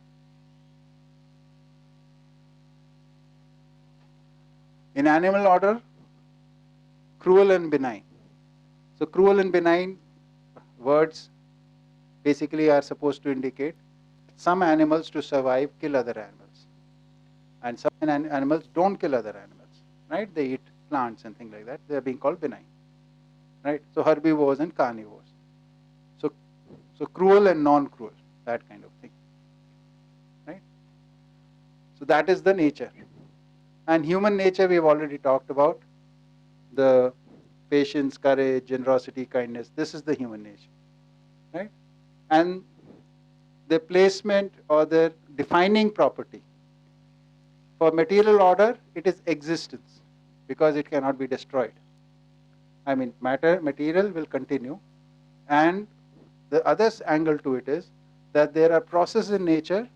In animal order, cruel and benign. So cruel and benign words basically are supposed to indicate some animals to survive kill other animals, and some animals don't kill other animals, right? They eat plants and things like that. They are being called benign, right? So herbivores and carnivores. So cruel and non-cruel, that kind of thing, right? So that is the nature. And human nature we've already talked about. The patience, courage, generosity, kindness. This is the human nature, right? And the placement or the defining property. For material order, it is existence, because it cannot be destroyed. I mean, material will continue. And the other angle to it is that there are processes in nature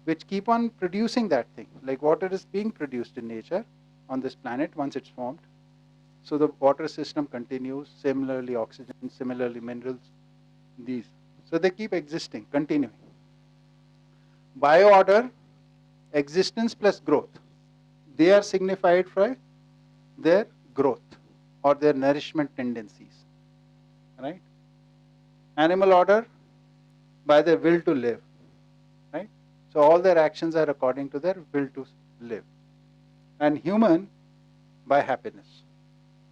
which keep on producing that thing. Like water is being produced in nature on this planet once it's formed. So the water system continues, similarly oxygen, similarly minerals, these. So they keep existing, continuing. Bio-order, existence plus growth. They are signified by their growth or their nourishment tendencies, right? Animal order, by their will to live, right? So all their actions are according to their will to live. And human, by happiness.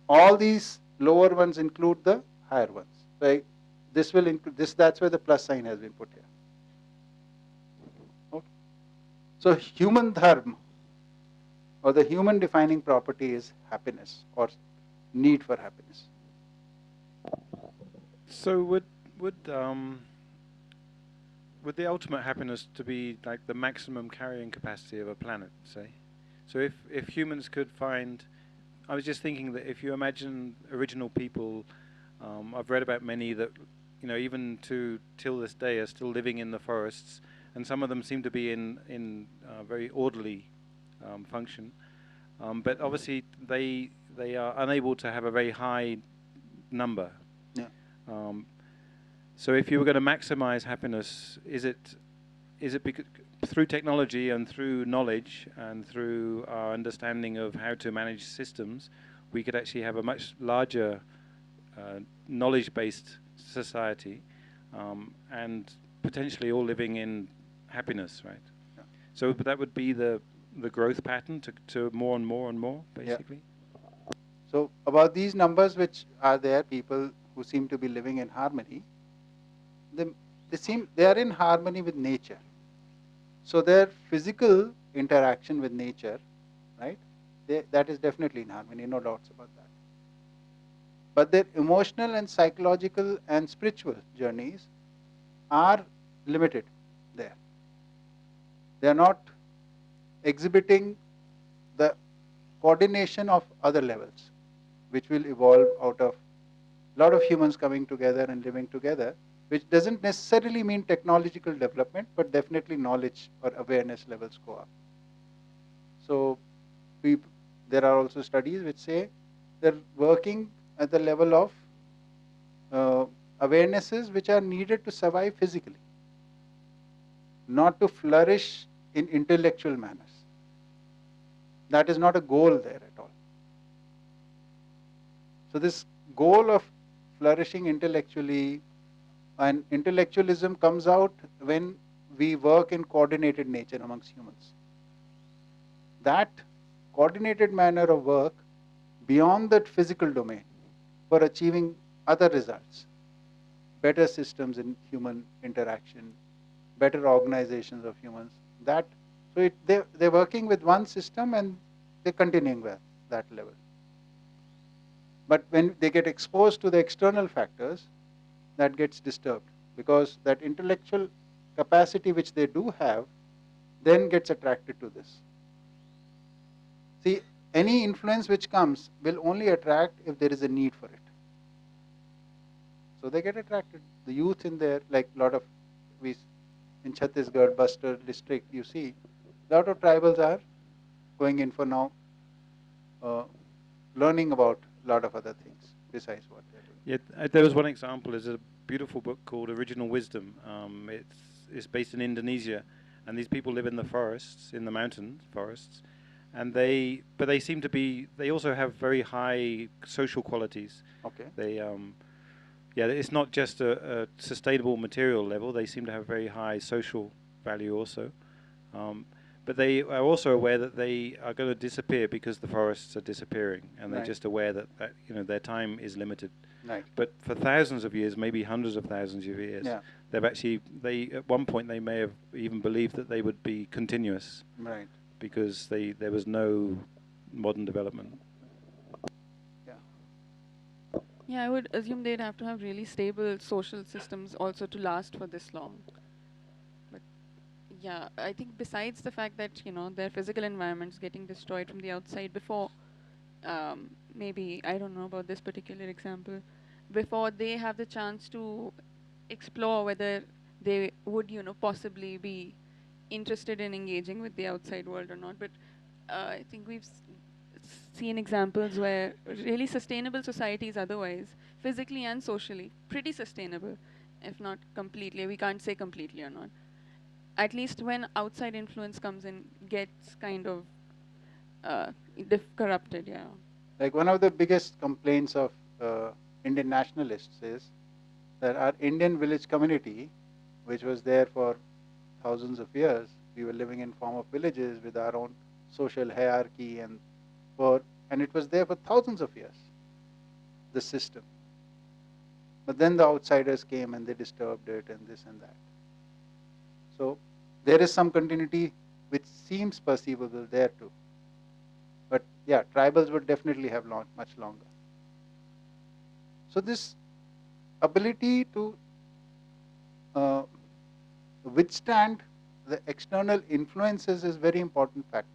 All these lower ones include the higher ones. Right? This will include this. That's where the plus sign has been put here. Okay. So human dharma, or the human defining property, is happiness or need for happiness. So would the ultimate happiness to be like the maximum carrying capacity of a planet, say? So if humans could find, I was just thinking that if you imagine original people, I've read about many that, even till this day are still living in the forests, and some of them seem to be in very orderly function, but obviously they are unable to have a very high number. Yeah. So if you were going to maximize happiness, is it through technology and through knowledge and through our understanding of how to manage systems, we could actually have a much larger knowledge-based society, and potentially all living in happiness, right? Yeah. So that would be the growth pattern to more and more and more, basically. Yeah. So about these numbers which are there, people who seem to be living in harmony, they are in harmony with nature. So their physical interaction with nature, right, that is definitely in harmony, no doubts about that. But their emotional and psychological and spiritual journeys are limited there. They are not exhibiting the coordination of other levels, which will evolve out of a lot of humans coming together and living together, which doesn't necessarily mean technological development, but definitely knowledge or awareness levels go up. So there are also studies which say they're working at the level of awarenesses which are needed to survive physically, not to flourish in intellectual manners. That is not a goal there at all. So this goal of flourishing intellectually, and intellectualism comes out when we work in coordinated nature amongst humans. That coordinated manner of work beyond that physical domain for achieving other results, better systems in human interaction, better organizations of humans. They're working with one system and they're continuing with that level. But when they get exposed to the external factors, that gets disturbed, because that intellectual capacity which they do have then gets attracted to this. See, any influence which comes will only attract if there is a need for it. So they get attracted. The youth in there, like a lot of, in Chhattisgarh, Bastar district, you see, a lot of tribals are going in for now, learning about a lot of other things besides what they're doing. Yeah, there was one example. There's a beautiful book called Original Wisdom. It's based in Indonesia, and these people live in the forests, in the mountain forests, and they seem to be. They also have very high social qualities. Okay. It's not just a sustainable material level. They seem to have very high social value also. But they are also aware that they are going to disappear because the forests are disappearing, and they're just aware that their time is limited. Right. But for thousands of years, maybe hundreds of thousands of years, they've actually at one point they may have even believed that they would be continuous. Right. Because there was no modern development. Yeah, I would assume they'd have to have really stable social systems also to last for this long. But yeah, I think besides the fact that, their physical environment's getting destroyed from the outside before, maybe, I don't know about this particular example, before they have the chance to explore whether they would, possibly be interested in engaging with the outside world or not. But I think we've seen examples where really sustainable societies otherwise, physically and socially, pretty sustainable, if not completely. We can't say completely or not. At least when outside influence comes in, gets kind of corrupted, yeah. Like one of the biggest complaints of Indian nationalists is that our Indian village community, which was there for thousands of years, we were living in form of villages with our own social hierarchy, and it was there for thousands of years, the system. But then the outsiders came and they disturbed it and this and that. So there is some continuity which seems perceivable there too. But yeah, tribals would definitely have much longer. So this ability to withstand the external influences is very important factor.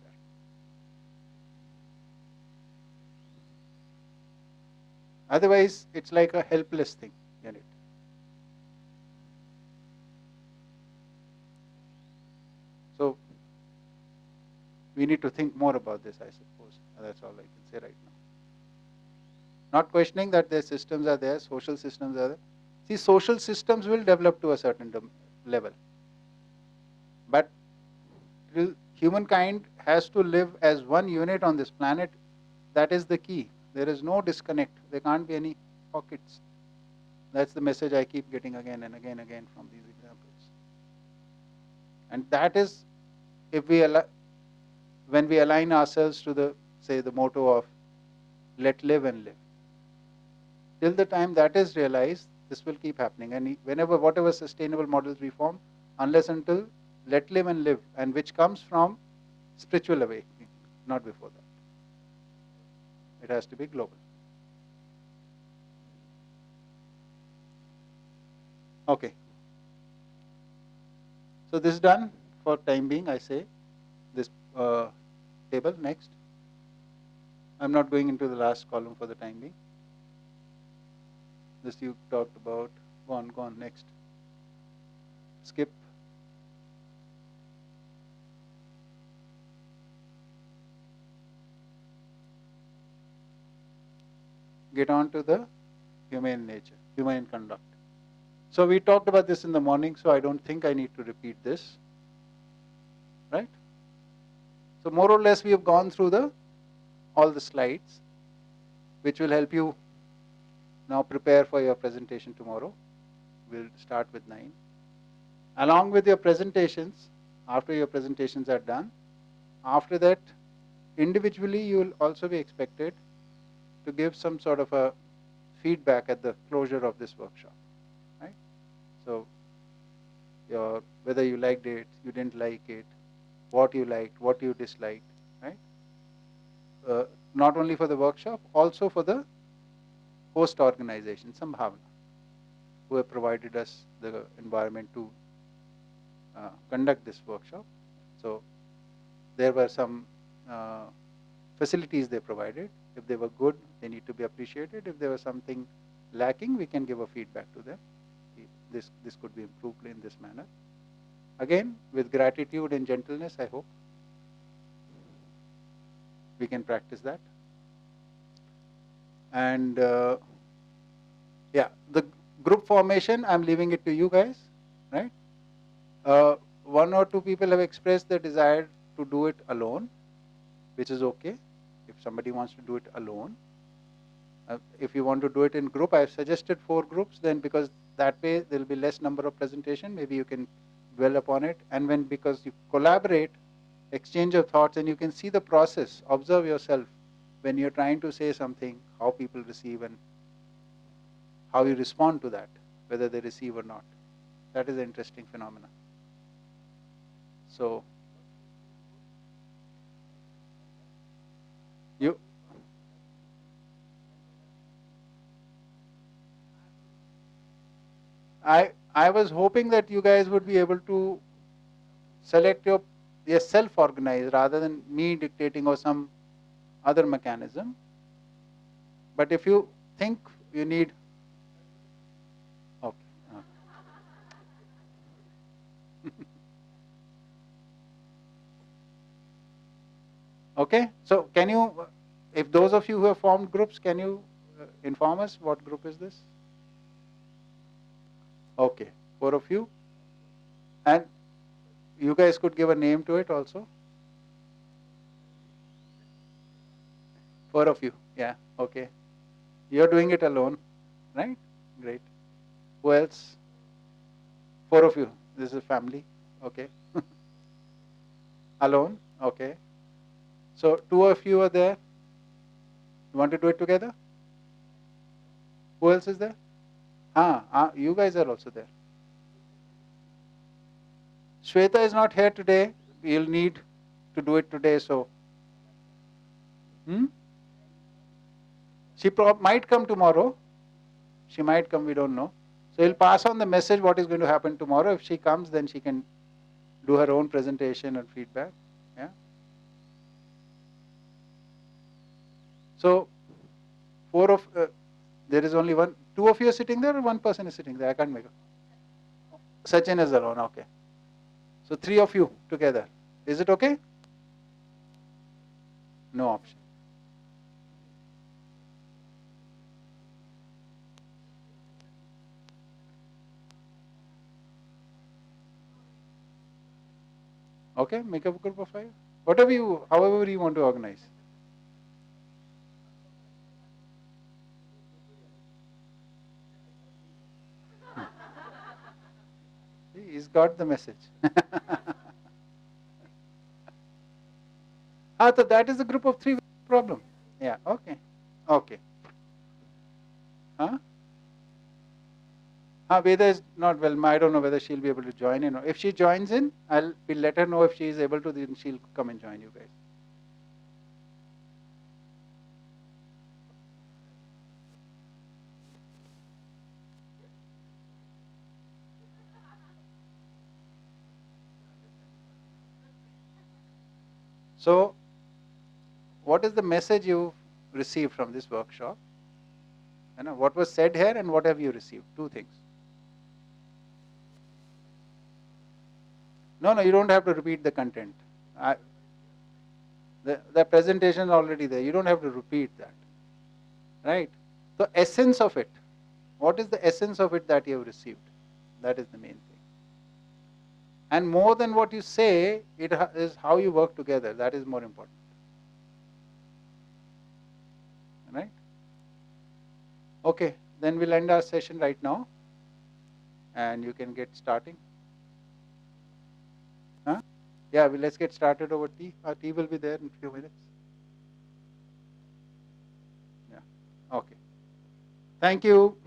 Otherwise, it's like a helpless thing, isn't it? So we need to think more about this, I suppose. That's all I can say right now. Not questioning that their systems are there, social systems are there. See, social systems will develop to a certain level. But humankind has to live as one unit on this planet. That is the key. There is no disconnect. There can't be any pockets. That's the message I keep getting again and again from these examples. And that is, when we align ourselves to the motto of let live and live. Till the time that is realized, this will keep happening. And whatever sustainable models we form, unless until let live and live, and which comes from spiritual awakening, not before that. It has to be global. Okay. So this is done for time being, I say. This table next. I'm not going into the last column for the time being. This you talked about. Go on, next. Skip. Get on to the humane nature, humane conduct. So we talked about this in the morning, so I don't think I need to repeat this. Right? So more or less we have gone through all the slides, which will help you now prepare for your presentation tomorrow. We'll start with 9. Along with your presentations, after your presentations are done, after that, individually you will also be expected to give some sort of a feedback at the closure of this workshop. Right? So whether you liked it, you didn't like it, what you liked, what you disliked, right? Not only for the workshop, also for the host organization, Sambhavana, who have provided us the environment to conduct this workshop. So there were some facilities they provided. If they were good, they need to be appreciated. If there was something lacking, we can give a feedback to them. This could be improved in this manner. Again, with gratitude and gentleness, I hope we can practice that. And yeah, the group formation, I'm leaving it to you guys, right? 1 or 2 people have expressed the desire to do it alone, which is okay. If somebody wants to do it alone, if you want to do it in group, I've suggested 4 groups. Then because that way there will be less number of presentation. Maybe you can dwell upon it, and because you collaborate, exchange of thoughts, and you can see the process. Observe yourself when you're trying to say something, how people receive and how you respond to that, whether they receive or not. That is an interesting phenomenon. So I was hoping that you guys would be able to select your self-organized rather than me dictating or some other mechanism. But if you think you need, okay. Okay, so can you, if those of you who have formed groups, can you inform us what group is this? Okay, 4 of you. And you guys could give a name to it also. 4 of you, yeah, okay. You're doing it alone, right? Great. Who else? 4 of you. This is a family, okay. Alone, okay. So 2 of you are there. You want to do it together? Who else is there? You guys are also there. Shweta is not here today. You'll need to do it today, so. She might come tomorrow. She might come, we don't know. So we'll pass on the message what is going to happen tomorrow. If she comes, then she can do her own presentation and feedback. Yeah. So 4 of, there is only 1, 2 of you are sitting there or 1 person is sitting there? I can't make it. Sachin is alone, okay. So 3 of you together. Is it okay? No option. Okay, make up a group of 5. Whatever you, however you want to organize. He's got the message. So that is a group of 3 problem. Yeah, okay. Okay. Veda is not well. I don't know whether she'll be able to join in. If she joins in, we'll let her know if she is able to, then she'll come and join you guys. So, what is the message you received from this workshop? What was said here and what have you received? 2 things. No, you don't have to repeat the content. The presentation is already there. You don't have to repeat that. Right? The essence of it. What is the essence of it that you have received? That is the main thing. And more than what you say, it is how you work together. That is more important. Right? Okay, then we'll end our session right now. And you can get starting. Yeah, let's get started over tea. Our tea will be there in a few minutes. Yeah. Okay. Thank you.